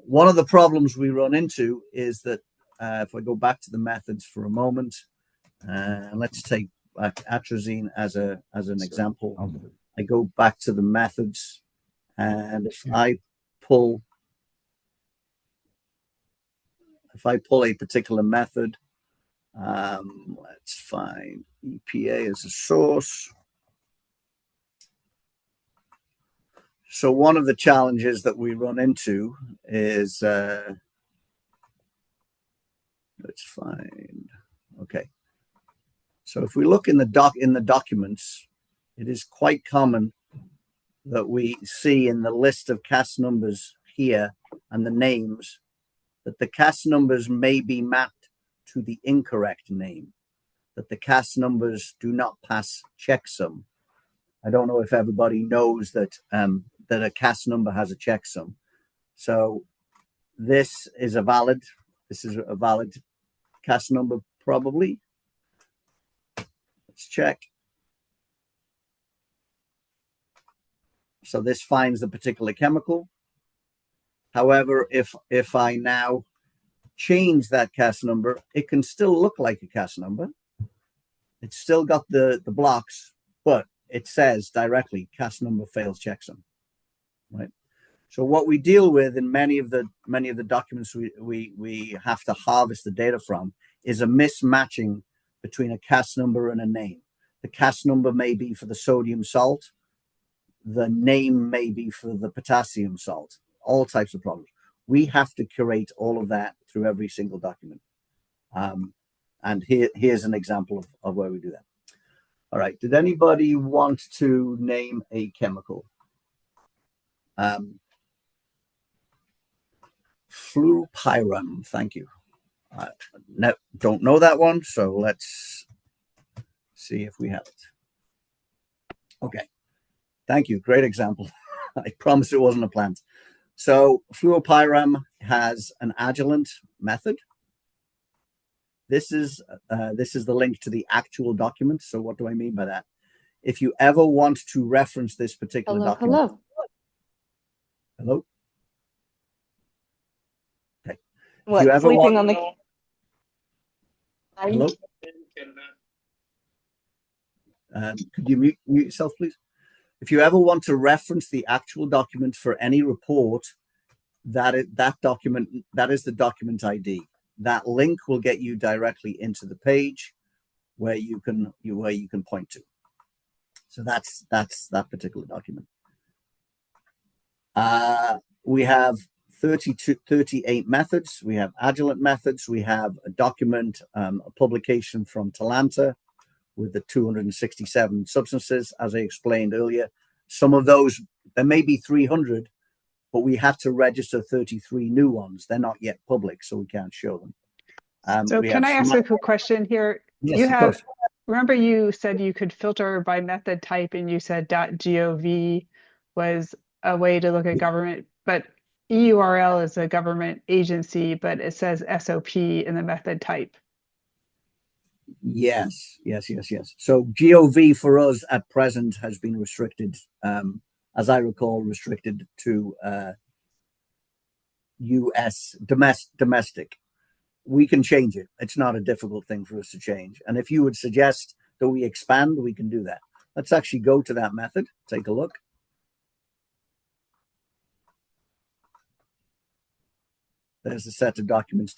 One of the problems we run into is that if I go back to the methods for a moment, let's take atrazine as an example. I go back to the methods, and if I pull a particular method, let's find EPA as a source. So one of the challenges that we run into is, let's find, okay. So if we look in the documents, it is quite common that we see in the list of CAS numbers here and the names that the CAS numbers may be mapped to the incorrect name, that the CAS numbers do not pass checksum. I don't know if everybody knows that that a CAS number has a checksum. So this is a valid CAS number probably. Let's check. So this finds the particular chemical. However, if I now change that CAS number, it can still look like a CAS number. It's still got the blocks, but it says directly CAS number fails checksum, right? So what we deal with in many of the documents we have to harvest the data from is a mismatching between a CAS number and a name. The CAS number may be for the sodium salt. The name may be for the potassium salt. All types of problems. We have to curate all of that through every single document. And here's an example of where we do that. All right. Did anybody want to name a chemical? Fluopyram. Thank you. No, don't know that one. So let's see if we have it. Okay. Thank you. Great example. I promise it wasn't a plant. So fluopyram has an Agilent method. This is the link to the actual document. So what do I mean by that? If you ever want to reference this particular document. Hello. Okay. What? Sleeping on the. Hello. Could you mute yourself, please? If you ever want to reference the actual document for any report, that is the document ID. That link will get you directly into the page where you can point to. So that's that particular document. We have 38 methods. We have Agilent methods. We have a document, a publication from Talanta with the 267 substances, as I explained earlier. Some of those, there may be 300, but we have to register 33 new ones. They're not yet public, so we can't show them. So can I ask a quick question here? Yes, of course. Remember you said you could filter by method type, and you said .gov was a way to look at government, but EURL is a government agency, but it says SOP in the method type. Yes. So GOV for us at present has been restricted, as I recall, restricted to US domestic. We can change it. It's not a difficult thing for us to change. And if you would suggest that we expand, we can do that. Let's actually go to that method, take a look. There's a set of documents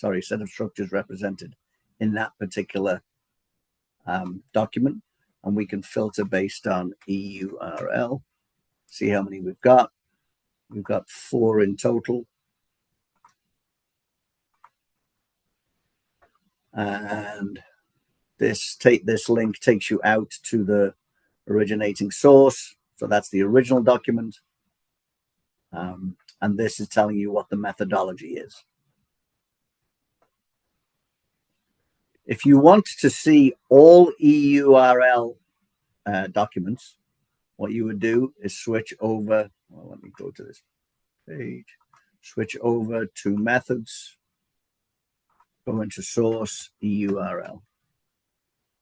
set of structures represented in that particular document. And we can filter based on EURL, see how many we've got. We've got 4 in total. And this link takes you out to the originating source. So that's the original document. And this is telling you what the methodology is. If you want to see all EURL documents, what you would do is switch over. Well, let me go to this page. Switch over to methods. Go into source EURL.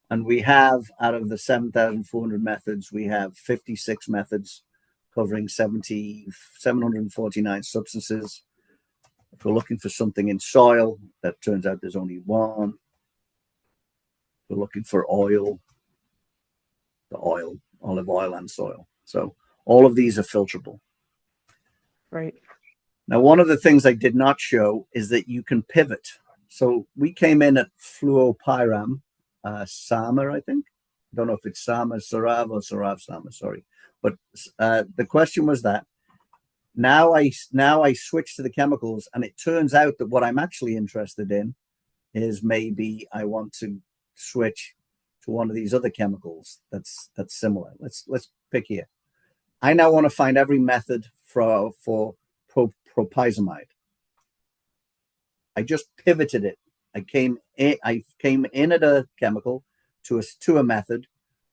And we have, out of the 7,400 methods, we have 56 methods covering 749 substances. If we're looking for something in soil, that turns out there's only one. We're looking for oil, olive oil and soil. So all of these are filterable. Right. Now, one of the things I did not show is that you can pivot. So we came in at fluopyram, Sama, I think. I don't know if it's Sama Sarav or Sarav Sama, sorry. But the question was that now I switch to the chemicals, and it turns out that what I'm actually interested in is maybe I want to switch to one of these other chemicals that's similar. Let's pick here. I now want to find every method for propyzamide. I just pivoted it. I came in at a chemical to a method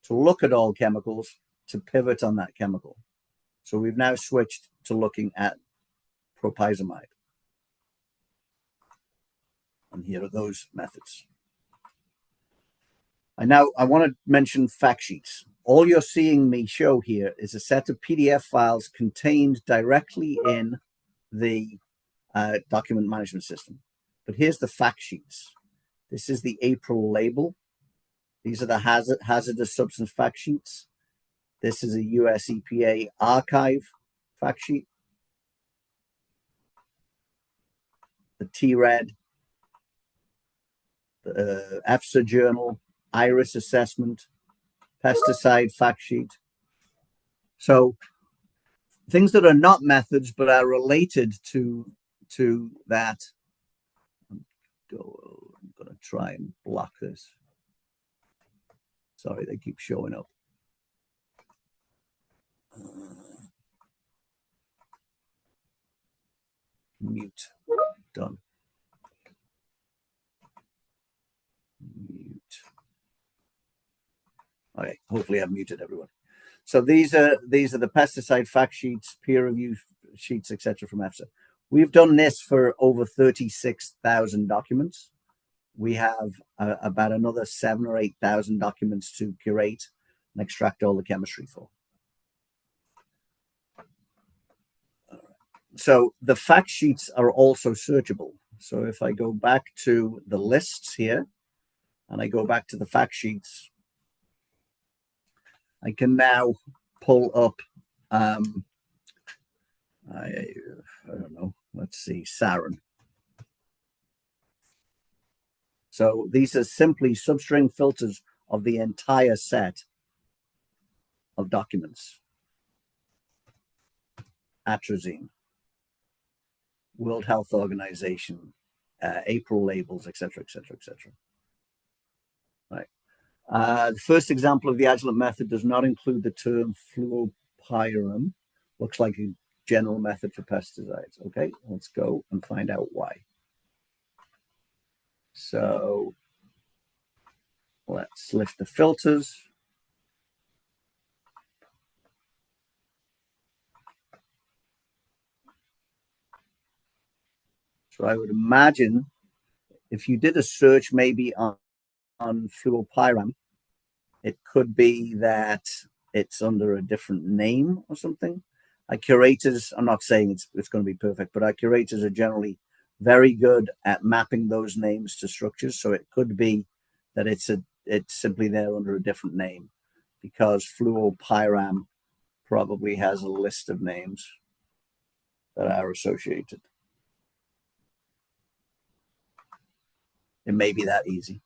to look at all chemicals to pivot on that chemical. So we've now switched to looking at propyzamide. And here are those methods. I want to mention fact sheets. All you're seeing me show here is a set of PDF files contained directly in the document management system. But here's the fact sheets. This is the April label. These are the hazardous substance fact sheets. This is a US EPA archive fact sheet. The TRED, the EFSA journal, IRIS assessment, pesticide fact sheet. So things that are not methods but are related to that. I'm going to try and block this. Sorry, they keep showing up. Mute. Done. Mute. All right. Hopefully, I've muted everyone. So these are the pesticide fact sheets, peer review sheets, etc. from EFSA. We've done this for over 36,000 documents. We have about another 7,000 or 8,000 documents to curate and extract all the chemistry for. So the fact sheets are also searchable. So if I go back to the lists here, and I go back to the fact sheets, I can now pull up, I don't know, let's see, sarin. So these are simply substring filters of the entire set of documents. Atrazine, World Health Organization, April labels, etc., etc., etc. Right. The first example of the Agilent method does not include the term fluopyram. Looks like a general method for pesticides. Okay, let's go and find out why. So let's lift the filters. So I would imagine if you did a search maybe on fluopyram, it could be that it's under a different name or something. Our curators, I'm not saying it's going to be perfect, but our curators are generally very good at mapping those names to structures. So it could be that it's simply there under a different name, because fluopyram probably has a list of names that are associated. It may be that easy.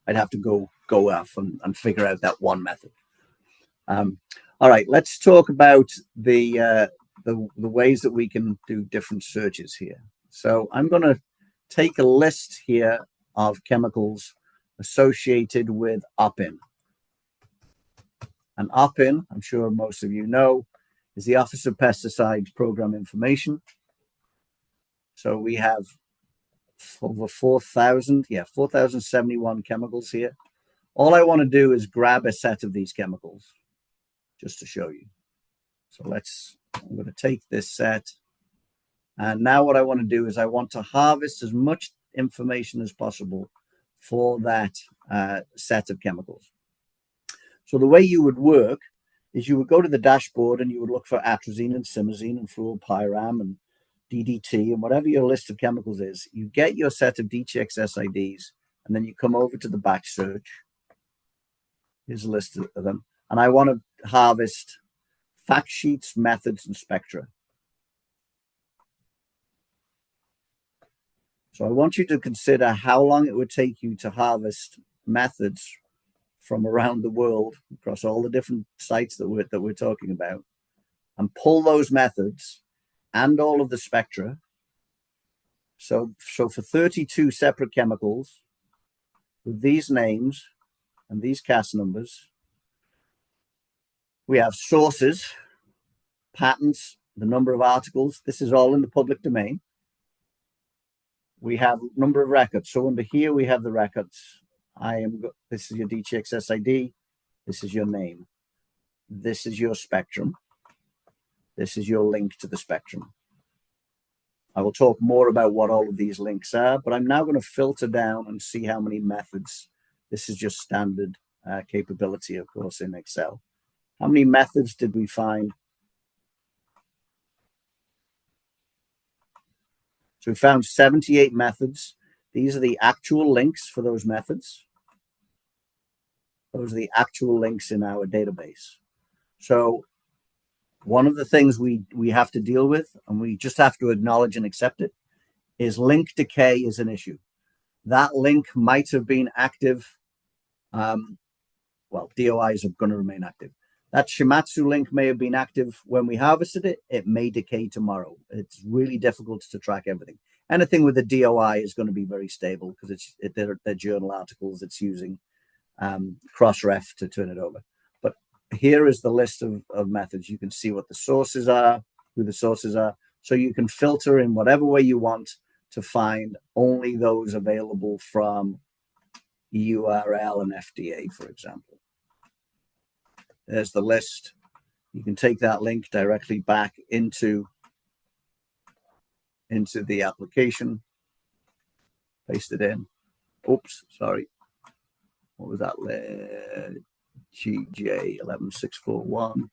I'd have to go off and figure out that one method. All right, let's talk about the ways that we can do different searches here. So I'm going to take a list here of chemicals associated with OPIN. And OPIN, I'm sure most of you know, is the Office of Pesticides Program Information. So we have over 4,071 chemicals here. All I want to do is grab a set of these chemicals just to show you. So I'm going to take this set. And now what I want to do is I want to harvest as much information as possible for that set of chemicals. So the way you would work is you would go to the dashboard and you would look for atrazine and simazine and fluopyram and DDT and whatever your list of chemicals is. You get your set of DTXS IDs, and then you come over to the batch search. Here's a list of them. And I want to harvest fact sheets, methods, and spectra. So I want you to consider how long it would take you to harvest methods from around the world across all the different sites that we're talking about, and pull those methods and all of the spectra. So for 32 separate chemicals with these names and these CAS numbers, we have sources, patents, the number of articles. This is all in the public domain. We have number of records. So under here we have the records. This is your DTXS ID. This is your name. This is your spectrum. This is your link to the spectrum. I will talk more about what all of these links are, but I'm now going to filter down and see how many methods. This is just standard capability, of course, in Excel. How many methods did we find? So we found 78 methods. These are the actual links for those methods. Those are the actual links in our database. So one of the things we have to deal with, and we just have to acknowledge and accept it, is link decay is an issue. That link might have been active. Well, DOIs are going to remain active. That Shimatsu link may have been active when we harvested it. It may decay tomorrow. It's really difficult to track everything. Anything with a DOI is going to be very stable because they're journal articles. It's using Crossref to turn it over. But here is the list of methods. You can see what the sources are, who the sources are. So you can filter in whatever way you want to find only those available from URL and FDA, for example. There's the list. You can take that link directly back into the application, paste it in. Oops, sorry. What was that? GJ 11641.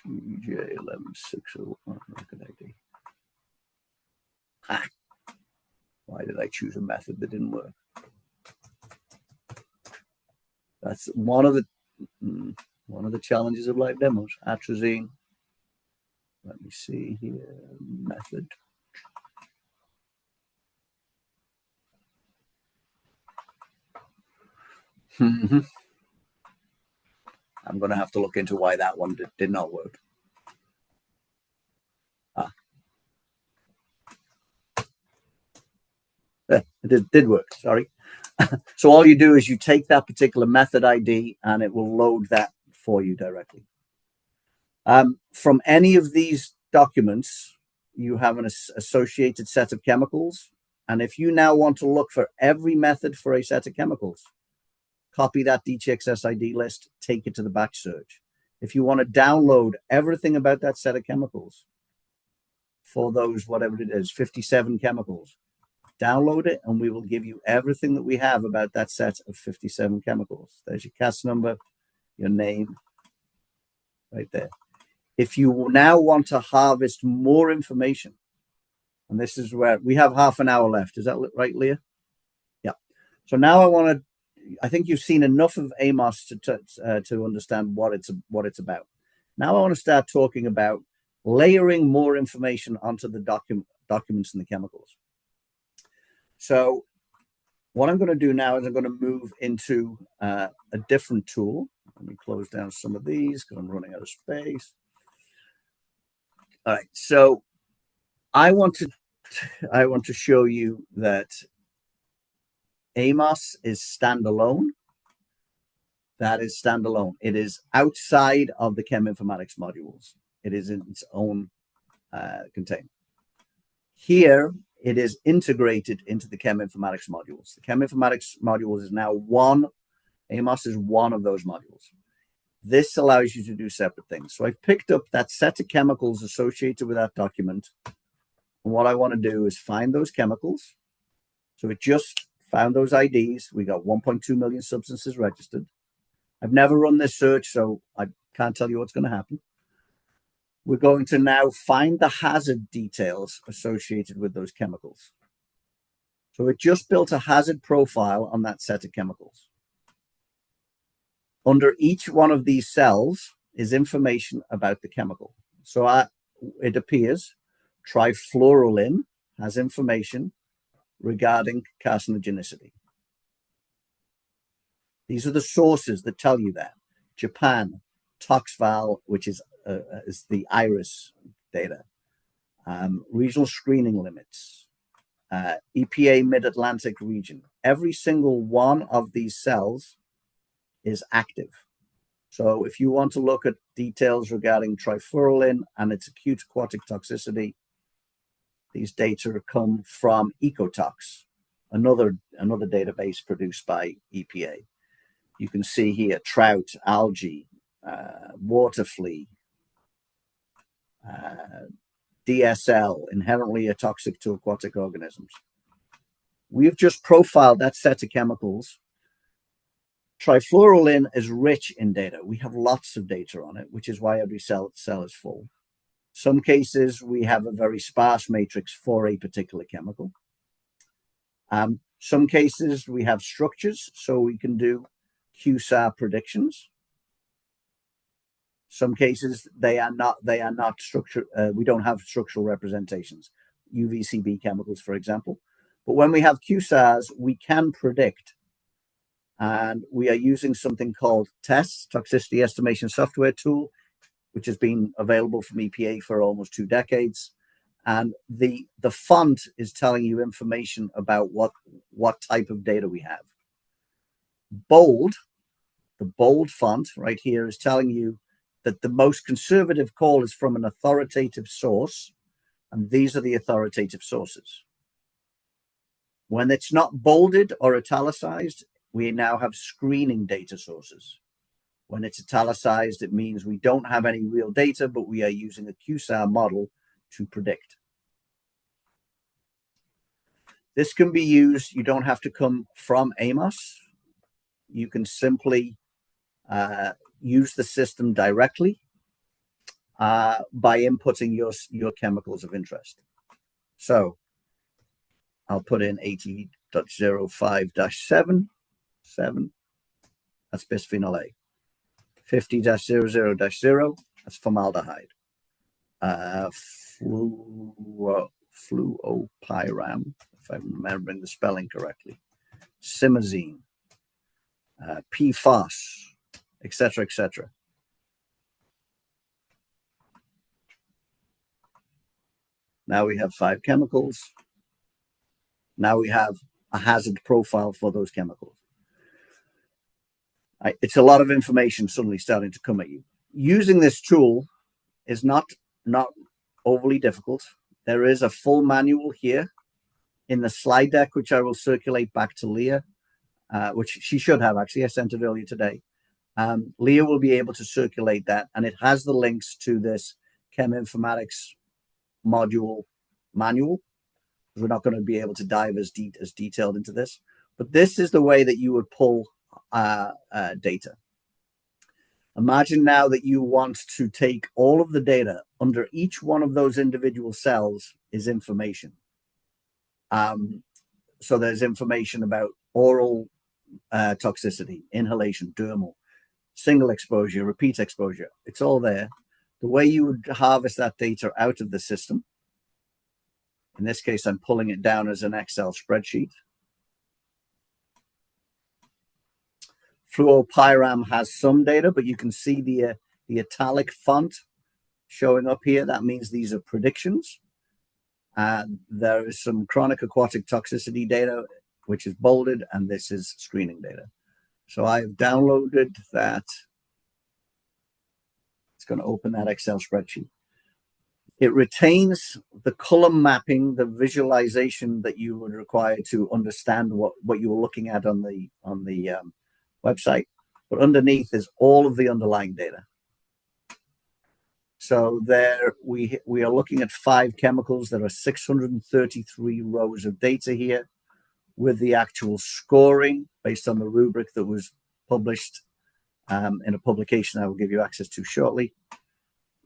TJ11601 record ID. Ah, why did I choose a method that didn't work? That's one of the challenges of live demos. Atrazine. Let me see here. Method. I'm going to have to look into why that one did not work. It did work, sorry. So all you do is you take that particular method ID and it will load that for you directly. From any of these documents, you have an associated set of chemicals. And if you now want to look for every method for a set of chemicals, copy that DTXS ID list, take it to the batch search. If you want to download everything about that set of chemicals for those, whatever it is, 57 chemicals, download it and we will give you everything that we have about that set of 57 chemicals. There's your CAS number, your name, right there. If you now want to harvest more information, and this is where we have half an hour left. Is that right, Leah? Yeah. So now I think you've seen enough of AMOS to understand what it's about. Now I want to start talking about layering more information onto the documents and the chemicals. So what I'm going to do now is I'm going to move into a different tool. Let me close down some of these because I'm running out of space. All right, so I want to show you that AMOS is standalone. That is standalone. It is outside of the Cheminformatics modules. It is in its own container. Here, it is integrated into the Cheminformatics modules. The Cheminformatics modules is now one. AMOS is one of those modules. This allows you to do separate things. So I've picked up that set of chemicals associated with that document. And what I want to do is find those chemicals. So it just found those IDs. We got 1.2 million substances registered. I've never run this search, so I can't tell you what's going to happen. We're going to now find the hazard details associated with those chemicals. So it just built a hazard profile on that set of chemicals. Under each one of these cells is information about the chemical. So it appears trifluorolin has information regarding carcinogenicity. These are the sources that tell you that. Japan, ToxVal, which is the IRIS data, regional screening limits, EPA Mid-Atlantic region. Every single one of these cells is active. So if you want to look at details regarding trifluorolin and its acute aquatic toxicity, these data come from Ecotox, another database produced by EPA. You can see here trout, algae, water flea, DSL, inherently toxic to aquatic organisms. We've just profiled that set of chemicals. Trifluorolin is rich in data. We have lots of data on it, which is why every cell is full. Some cases, we have a very sparse matrix for a particular chemical. Some cases, we have structures, so we can do QSAR predictions. Some cases, they are not structured. We don't have structural representations, UVCB chemicals, for example. But when we have QSARs, we can predict. And we are using something called TESS, Toxicity Estimation Software Tool, which has been available from EPA for almost 2 decades. And the font is telling you information about what type of data we have. Bold, the bold font right here is telling you that the most conservative call is from an authoritative source, and these are the authoritative sources. When it's not bolded or italicized, we now have screening data sources. When it's italicized, it means we don't have any real data, but we are using a QSAR model to predict. This can be used. You don't have to come from AMOS. You can simply use the system directly. by inputting your chemicals of interest. So I'll put in 80.05-7, that's bisphenol A. 50-00-0, that's formaldehyde. Fluopyram, if I'm remembering the spelling correctly. Simazine, PFOS, etc., etc. Now we have 5 chemicals. Now we have a hazard profile for those chemicals. It's a lot of information suddenly starting to come at you. Using this tool is not overly difficult. There is a full manual here in the slide deck, which I will circulate back to Leah, which she should have actually. I sent it earlier today. Leah will be able to circulate that, and it has the links to this Cheminformatics module manual. We're not going to be able to dive as detailed into this, but this is the way that you would pull data. Imagine now that you want to take all of the data under each one of those individual cells is information. So there's information about oral toxicity, inhalation, dermal, single exposure, repeat exposure. It's all there. The way you would harvest that data out of the system, in this case, I'm pulling it down as an Excel spreadsheet. Fluopyram has some data, but you can see the italic font showing up here. That means these are predictions. There is some chronic aquatic toxicity data, which is bolded, and this is screening data. So I've downloaded that. It's going to open that Excel spreadsheet. It retains the column mapping, the visualization that you would require to understand what you were looking at on the website, but underneath is all of the underlying data. So there we are looking at 5 chemicals. There are 633 rows of data here with the actual scoring based on the rubric that was published in a publication I will give you access to shortly.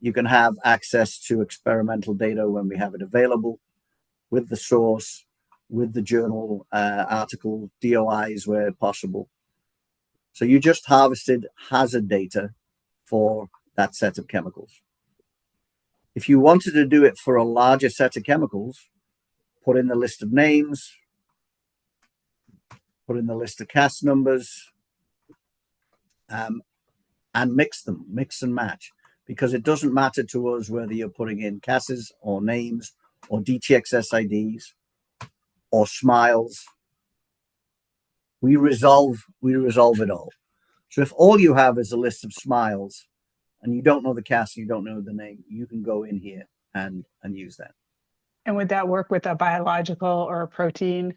You can have access to experimental data when we have it available, with the source, with the journal article, DOIs where possible. So you just harvested hazard data for that set of chemicals. If you wanted to do it for a larger set of chemicals, put in the list of names, put in the list of CAS numbers, and mix and match. Because it doesn't matter to us whether you're putting in CASs or names or DTXS IDs or smiles. We resolve it all. So if all you have is a list of smiles and you don't know the CAS, you don't know the name, you can go in here and use that. And would that work with a biological or a protein,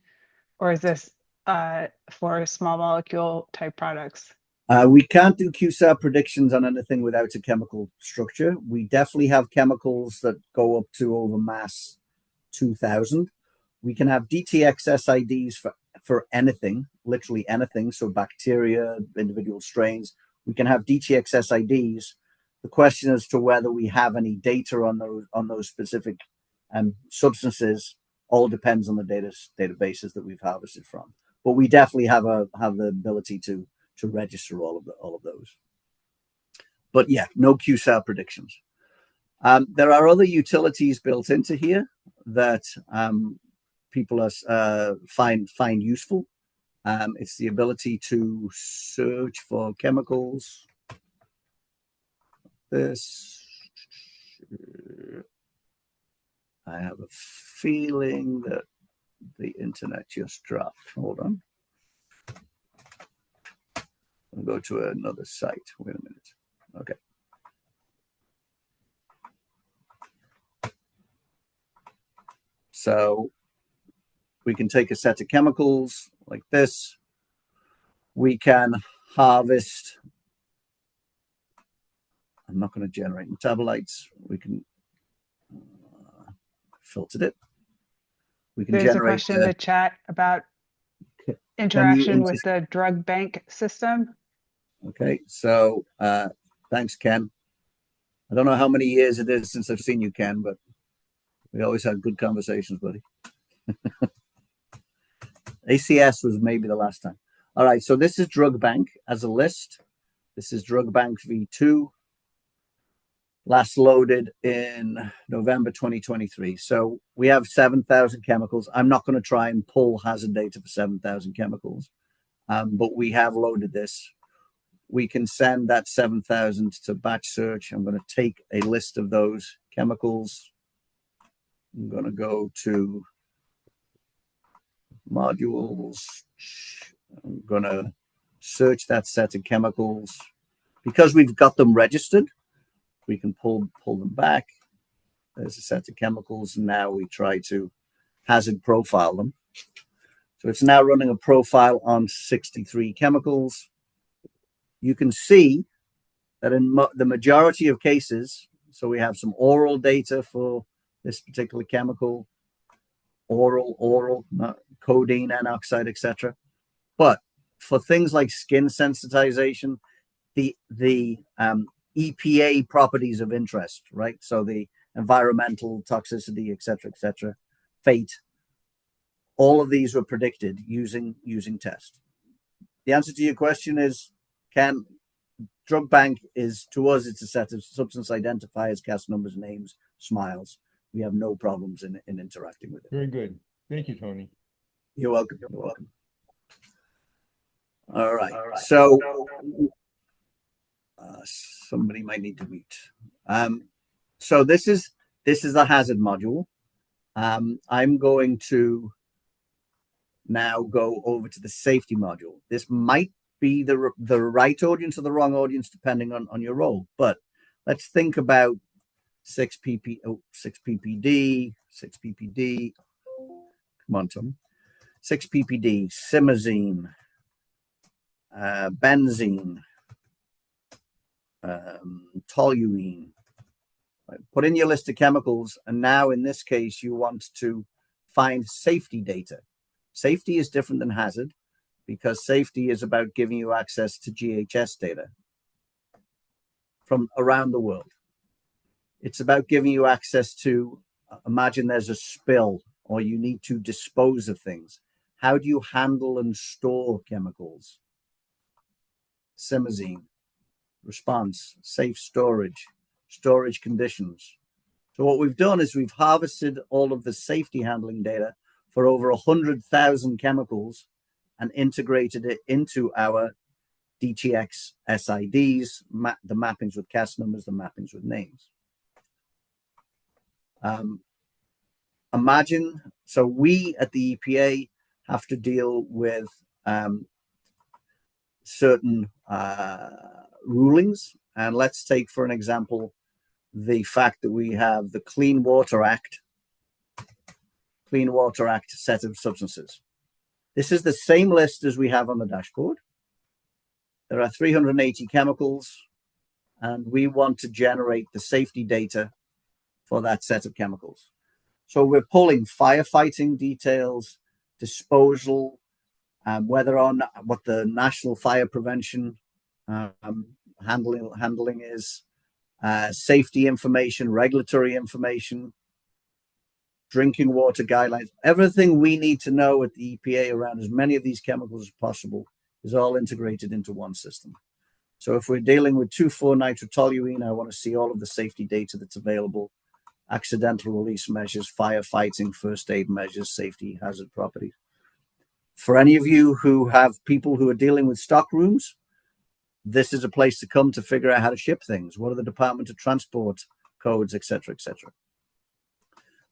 or is this for small molecule type products? We can't do QSAR predictions on anything without a chemical structure. We definitely have chemicals that go up to over mass 2000. We can have DTXS IDs for anything, literally anything. So bacteria, individual strains. We can have DTXS IDs. The question as to whether we have any data on those specific substances all depends on the databases that we've harvested from. But we definitely have the ability to register all of those. But yeah, no QSAR predictions. There are other utilities built into here that people find useful. It's the ability to search for chemicals. This, I have a feeling that the internet just dropped. Hold on. I'll go to another site. Wait a minute. Okay. So we can take a set of chemicals like this. We can harvest. I'm not going to generate metabolites. We can filter it. We can There's generate. A question in the chat about interaction with the drug bank system. Okay, so thanks, Ken. I don't know how many years it is since I've seen you, Ken, but we always had good conversations, buddy. ACS was maybe the last time. All right, so this is Drug Bank as a list. This is Drug Bank V2, last loaded in November 2023. So we have 7,000 chemicals. I'm not going to try and pull hazard data for 7,000 chemicals, but we have loaded this. We can send that 7,000 to batch search. I'm going to take a list of those chemicals. I'm going to go to modules. I'm going to search that set of chemicals. Because we've got them registered, we can pull them back. There's a set of chemicals, and now we try to hazard profile them. So it's now running a profile on 63 chemicals. You can see that in the majority of cases, so we have some oral data for this particular chemical, oral, codeine, N-oxide, etc. But for things like skin sensitization, the EPA properties of interest, right? So the environmental toxicity, etc., fate, all of these were predicted using test. The answer to your question is, Drug Bank is, to us, it's a set of substance identifiers, cast numbers, names, smiles. We have no problems in interacting with it. Very good. Thank you, Tony. You're welcome. You're welcome. All right. So somebody might need to mute. So this is the hazard module. I'm going to now go over to the safety module. This might be the right audience or the wrong audience, depending on your role. But let's think about 6ppd. Come on, Tom. 6ppd, simazine, benzene, toluene. Right. Put in your list of chemicals, and now in this case, you want to find safety data. Safety is different than hazard, because safety is about giving you access to GHS data from around the world. It's about giving you access to, imagine there's a spill or you need to dispose of things. How do you handle and store chemicals? Simazine, response, safe storage, storage conditions. So what we've done is we've harvested all of the safety handling data for over 100,000 chemicals and integrated it into our DTX SIDs, the mappings with cast numbers, the mappings with names. Imagine, so we at the EPA have to deal with certain rulings. And let's take, for an example, the fact that we have the Clean Water Act set of substances. This is the same list as we have on the dashboard. There are 380 chemicals, and we want to generate the safety data for that set of chemicals. So we're pulling firefighting details, disposal, whether or not what the national fire prevention handling is, safety information, regulatory information, drinking water guidelines, everything we need to know at the EPA around as many of these chemicals as possible is all integrated into one system. So if we're dealing with 2,4-nitrotoluene, I want to see all of the safety data that's available, accidental release measures, firefighting, first aid measures, safety hazard properties. For any of you who have people who are dealing with stock rooms, this is a place to come to figure out how to ship things. What are the Department of Transport codes, et cetera, et cetera.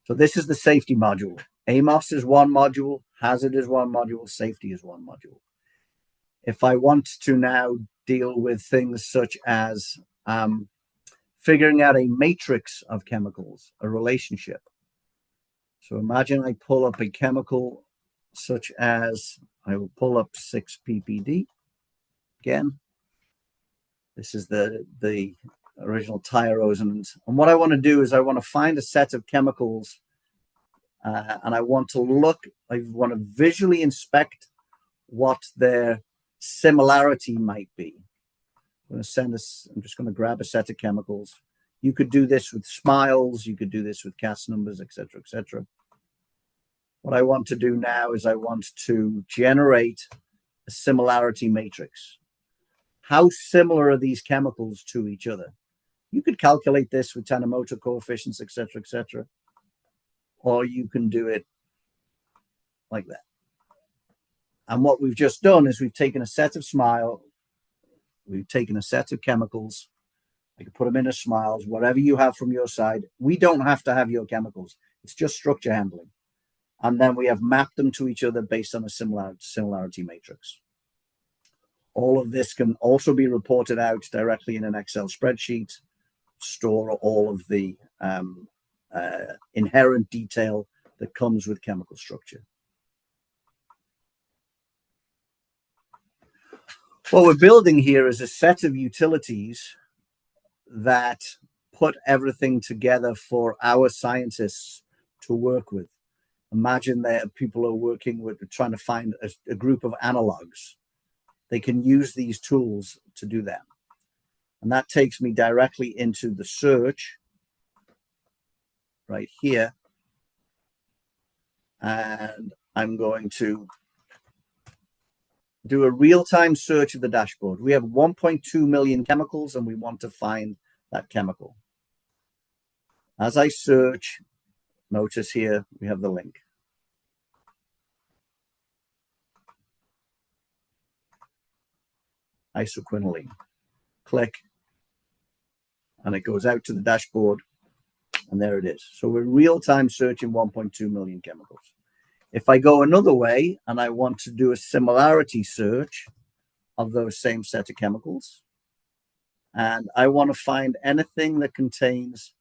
So this is the safety module. AMOS is one module, hazard is one module, safety is one module. If I want to now deal with things such as figuring out a matrix of chemicals, a relationship. So imagine I pull up a chemical such as, I will pull up 6ppd again. This is the original tyrosins. And what I want to do is I want to find a set of chemicals and I want to visually inspect what their similarity might be. I'm just going to grab a set of chemicals. You could do this with smiles. You could do this with cast numbers, etc., etc. What I want to do now is I want to generate a similarity matrix. How similar are these chemicals to each other? You could calculate this with Tanimoto coefficients, etc., etc., or you can do it like that. And what we've just done is we've taken a set of smile, we've taken a set of chemicals. I can put them in as smiles, whatever you have from your side. We don't have to have your chemicals. It's just structure handling. And then we have mapped them to each other based on a similarity matrix. All of this can also be reported out directly in an Excel spreadsheet, store all of the inherent detail that comes with chemical structure. What we're building here is a set of utilities that put everything together for our scientists to work with. Imagine that people are working with trying to find a group of analogs. They can use these tools to do that. And that takes me directly into the search right here. And I'm going to do a real-time search of the dashboard. We have 1.2 million chemicals and we want to find that chemical. As I search, notice here we have the link. Isoquinoline. Click, and it goes out to the dashboard, and there it is. So we're real-time searching 1.2 million chemicals. If I go another way and I want to do a similarity search of those same set of chemicals, and I want to find anything that contains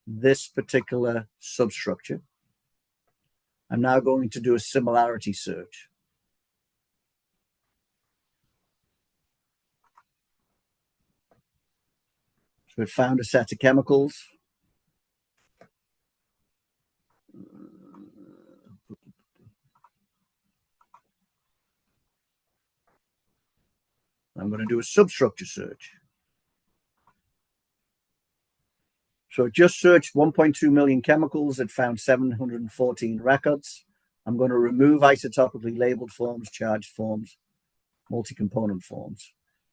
this particular substructure, I'm now going to do a similarity search. So it found a set of chemicals. I'm going to do a substructure search. So it just searched 1.2 million chemicals. It found 714 records. I'm going to remove isotopically labeled forms, charged forms, multi-component forms.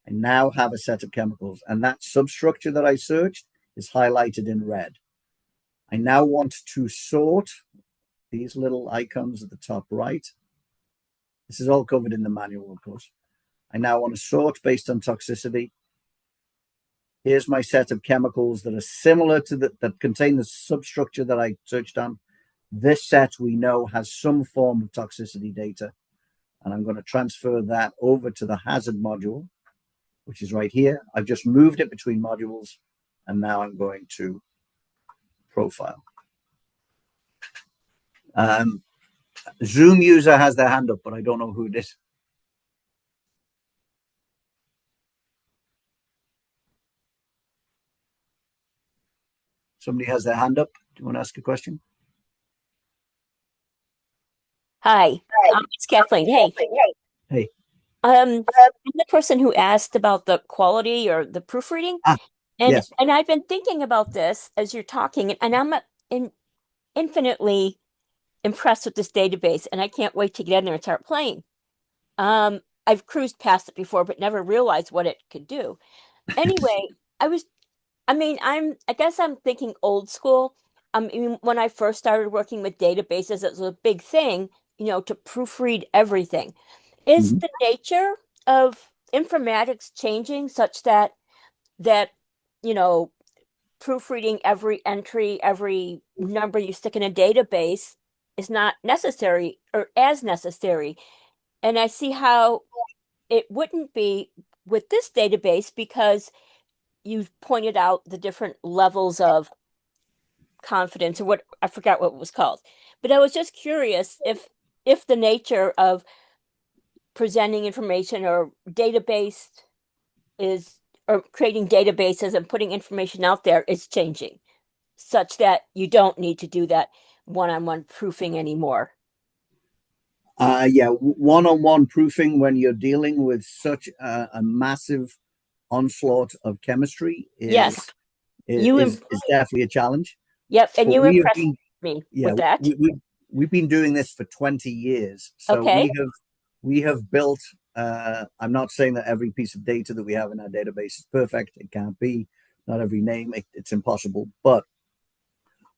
I now have a set of chemicals, and that substructure that I searched is highlighted in red. I now want to sort these little icons at the top right. This is all covered in the manual, of course. I now want to sort based on toxicity. Here's my set of chemicals that are similar to that contain the substructure that I searched on. This set we know has some form of toxicity data, and I'm going to transfer that over to the hazard module, which is right here. I've just moved it between modules, and now I'm going to profile. Zoom user has their hand up, but I don't know who it is. Somebody has their hand up. Do you want to ask a question? Hi, it's Kathleen. Hey. Hey. I'm the person who asked about the quality or the proofreading. And yes. And I've been thinking about this as you're talking, and I'm infinitely impressed with this database, and I can't wait to get in there and start playing. I've cruised past it before, but never realized what it could do. Anyway, I guess I'm thinking old school. When I first started working with databases, it was a big thing, to proofread everything. Is the nature of informatics changing such that proofreading every entry, every number you stick in a database is not necessary or as necessary? And I see how it wouldn't be with this database because you've pointed out the different levels of confidence, or what, I forgot what it was called. But I was just curious if the nature of presenting information or database or creating databases and putting information out there is changing, such that you don't need to do that one-on-one proofing anymore. Yeah, one-on-one proofing when you're dealing with such a massive onslaught of chemistry is, yes, is definitely a challenge. Yep, and But you we have impressed been, me yeah, with that. we've been doing this for 20 years. So Okay. we have built, I'm not saying that every piece of data that we have in our database is perfect. It can't be. Not every name, it's impossible. But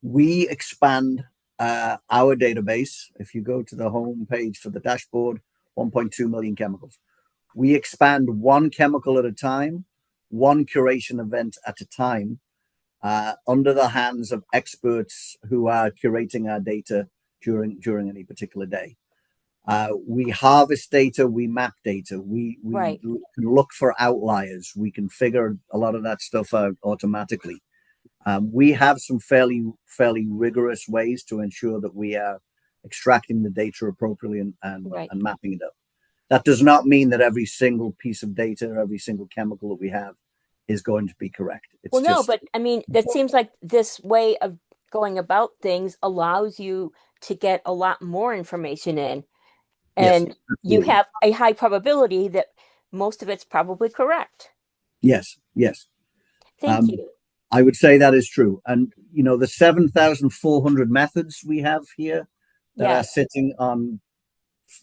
we expand our database. If you go to the home page for the dashboard, 1.2 million chemicals. We expand one chemical at a time, one curation event at a time, under the hands of experts who are curating our data during any particular day. We harvest data, we map data, we Right. can look for outliers, we can figure a lot of that stuff out automatically. We have some fairly rigorous ways to ensure that we are extracting the data appropriately and mapping it up. That does not mean that every single piece of data, every single chemical that we have is going to be correct. It's well, no, but I mean, that seems like this way of going about things allows you to get a lot more information in. And yes, you have a high probability that most of it's probably correct. Yes. Thank you. I would say that is true. And, you know, the 7,400 methods we have here that are sitting on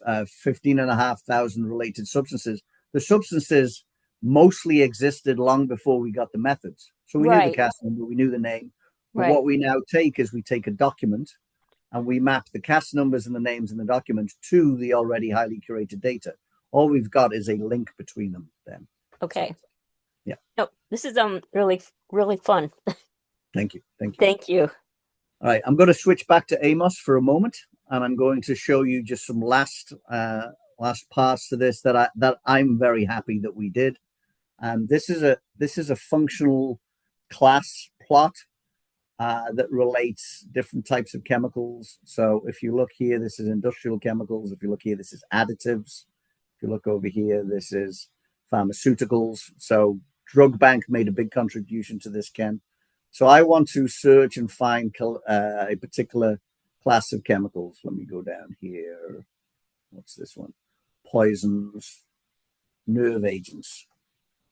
15,500 related substances, the substances mostly existed long before we got the methods. So we knew the CAS number, we knew the name. But what we now take is we take a document and we map the CAS numbers and the names in the document to the already highly curated data. All we've got is a link between them then. Okay. So, yeah. No, this is really fun. Thank you. Thank you. All right, I'm going to switch back to AMOS for a moment, and I'm going to show you just some last parts to this that I'm very happy that we did. And this is a functional class plot that relates different types of chemicals. So if you look here, this is industrial chemicals. If you look here, this is additives. If you look over here, this is pharmaceuticals. So Drug Bank made a big contribution to this, Ken. So I want to search and find a particular class of chemicals. Let me go down here. What's this one? Poisons, nerve agents.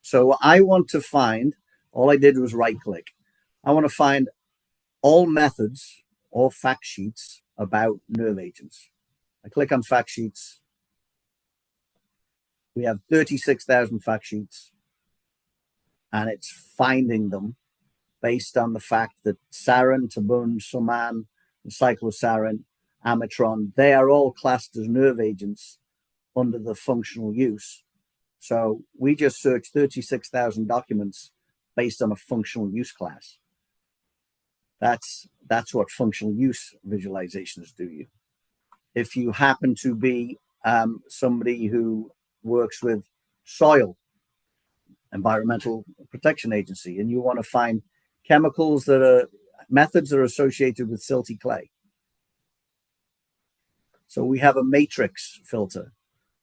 So I want to find, all I did was right click. I want to find all methods or fact sheets about nerve agents. I click on fact sheets. We have 36,000 fact sheets, and it's finding them based on the fact that sarin, tabun, suman, cyclosarin, amitron, they are all classed as nerve agents under the functional use. So we just searched 36,000 documents based on a functional use class. That's what functional use visualizations do you. If you happen to be somebody who works with soil, Environmental Protection Agency, and you want to find chemicals that are methods that are associated with silty clay. So we have a matrix filter.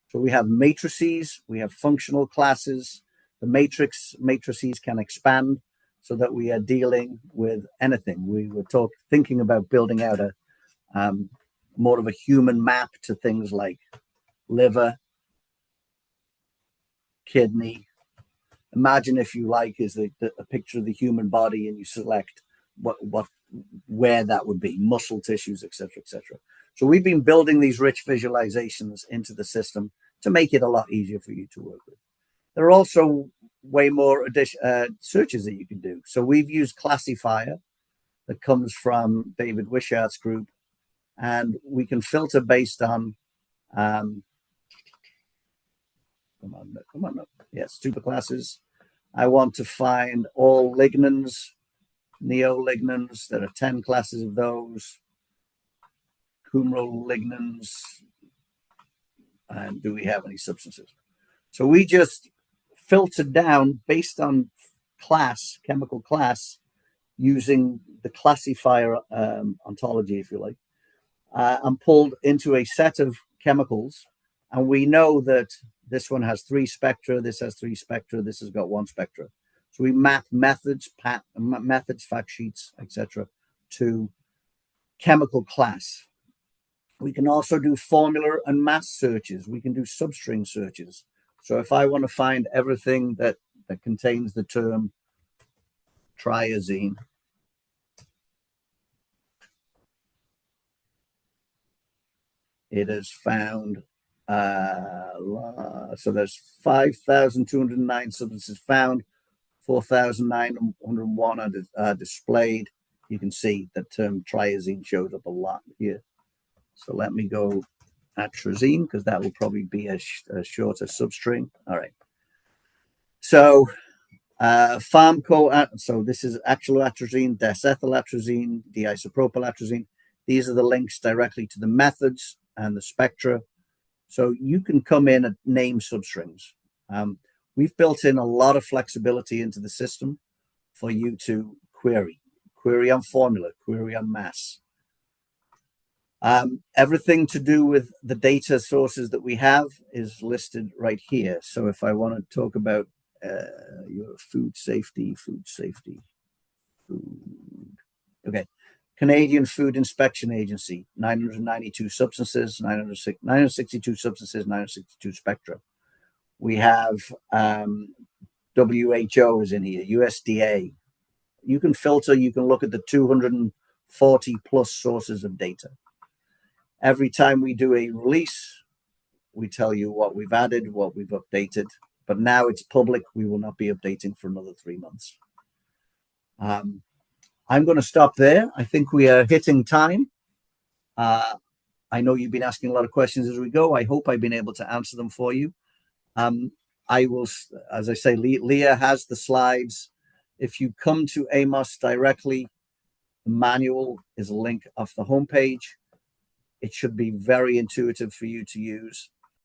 So we have matrices, we have functional classes. The matrices can expand so that we are dealing with anything. We were thinking about building out a more of a human map to things like liver, kidney. Imagine, if you like, is a picture of the human body, and you select where that would be, muscle tissues, etc., etc. So we've been building these rich visualizations into the system to make it a lot easier for you to work with. There are also way more searches that you can do. So we've used Classifier that comes from David Wishart's group, and we can filter based on come on up. Yes, superclasses. I want to find all lignans, neolignans. There are 10 classes of those. Coumaryl lignans. And do we have any substances? So we just filtered down based on class, chemical class, using the classifier ontology, if you like, and pulled into a set of chemicals. And we know that this one has 3 spectra, this has 3 spectra, this has got 1 spectra. So we map methods, fact sheets, etc., to chemical class. We can also do formula and mass searches. We can do substring searches. So if I want to find everything that contains the term triazine. It has found, so there's 5,209 substances found, 4,901 are displayed. You can see the term triazine shows up a lot here. So let me go atrazine, because that will probably be a shorter substring. All right. So so this is actual atrazine, desethyl atrazine, deisopropyl atrazine. These are the links directly to the methods and the spectra. So you can come in and name substrings. We've built in a lot of flexibility into the system for you to query on formula, query on mass. Everything to do with the data sources that we have is listed right here. So if I want to talk about your food safety. Okay. Canadian Food Inspection Agency, 992 substances, 962 substances, 962 spectra. We have WHO is in here, USDA. You can filter, you can look at the 240 plus sources of data. Every time we do a release, we tell you what we've added, what we've updated, but now it's public. We will not be updating for another 3 months. I'm going to stop there. I think we are hitting time. I know you've been asking a lot of questions as we go. I hope I've been able to answer them for you. I will, as I say, Leah has the slides. If you come to AMOS directly, the manual is a link off the homepage. It should be very intuitive for you to use.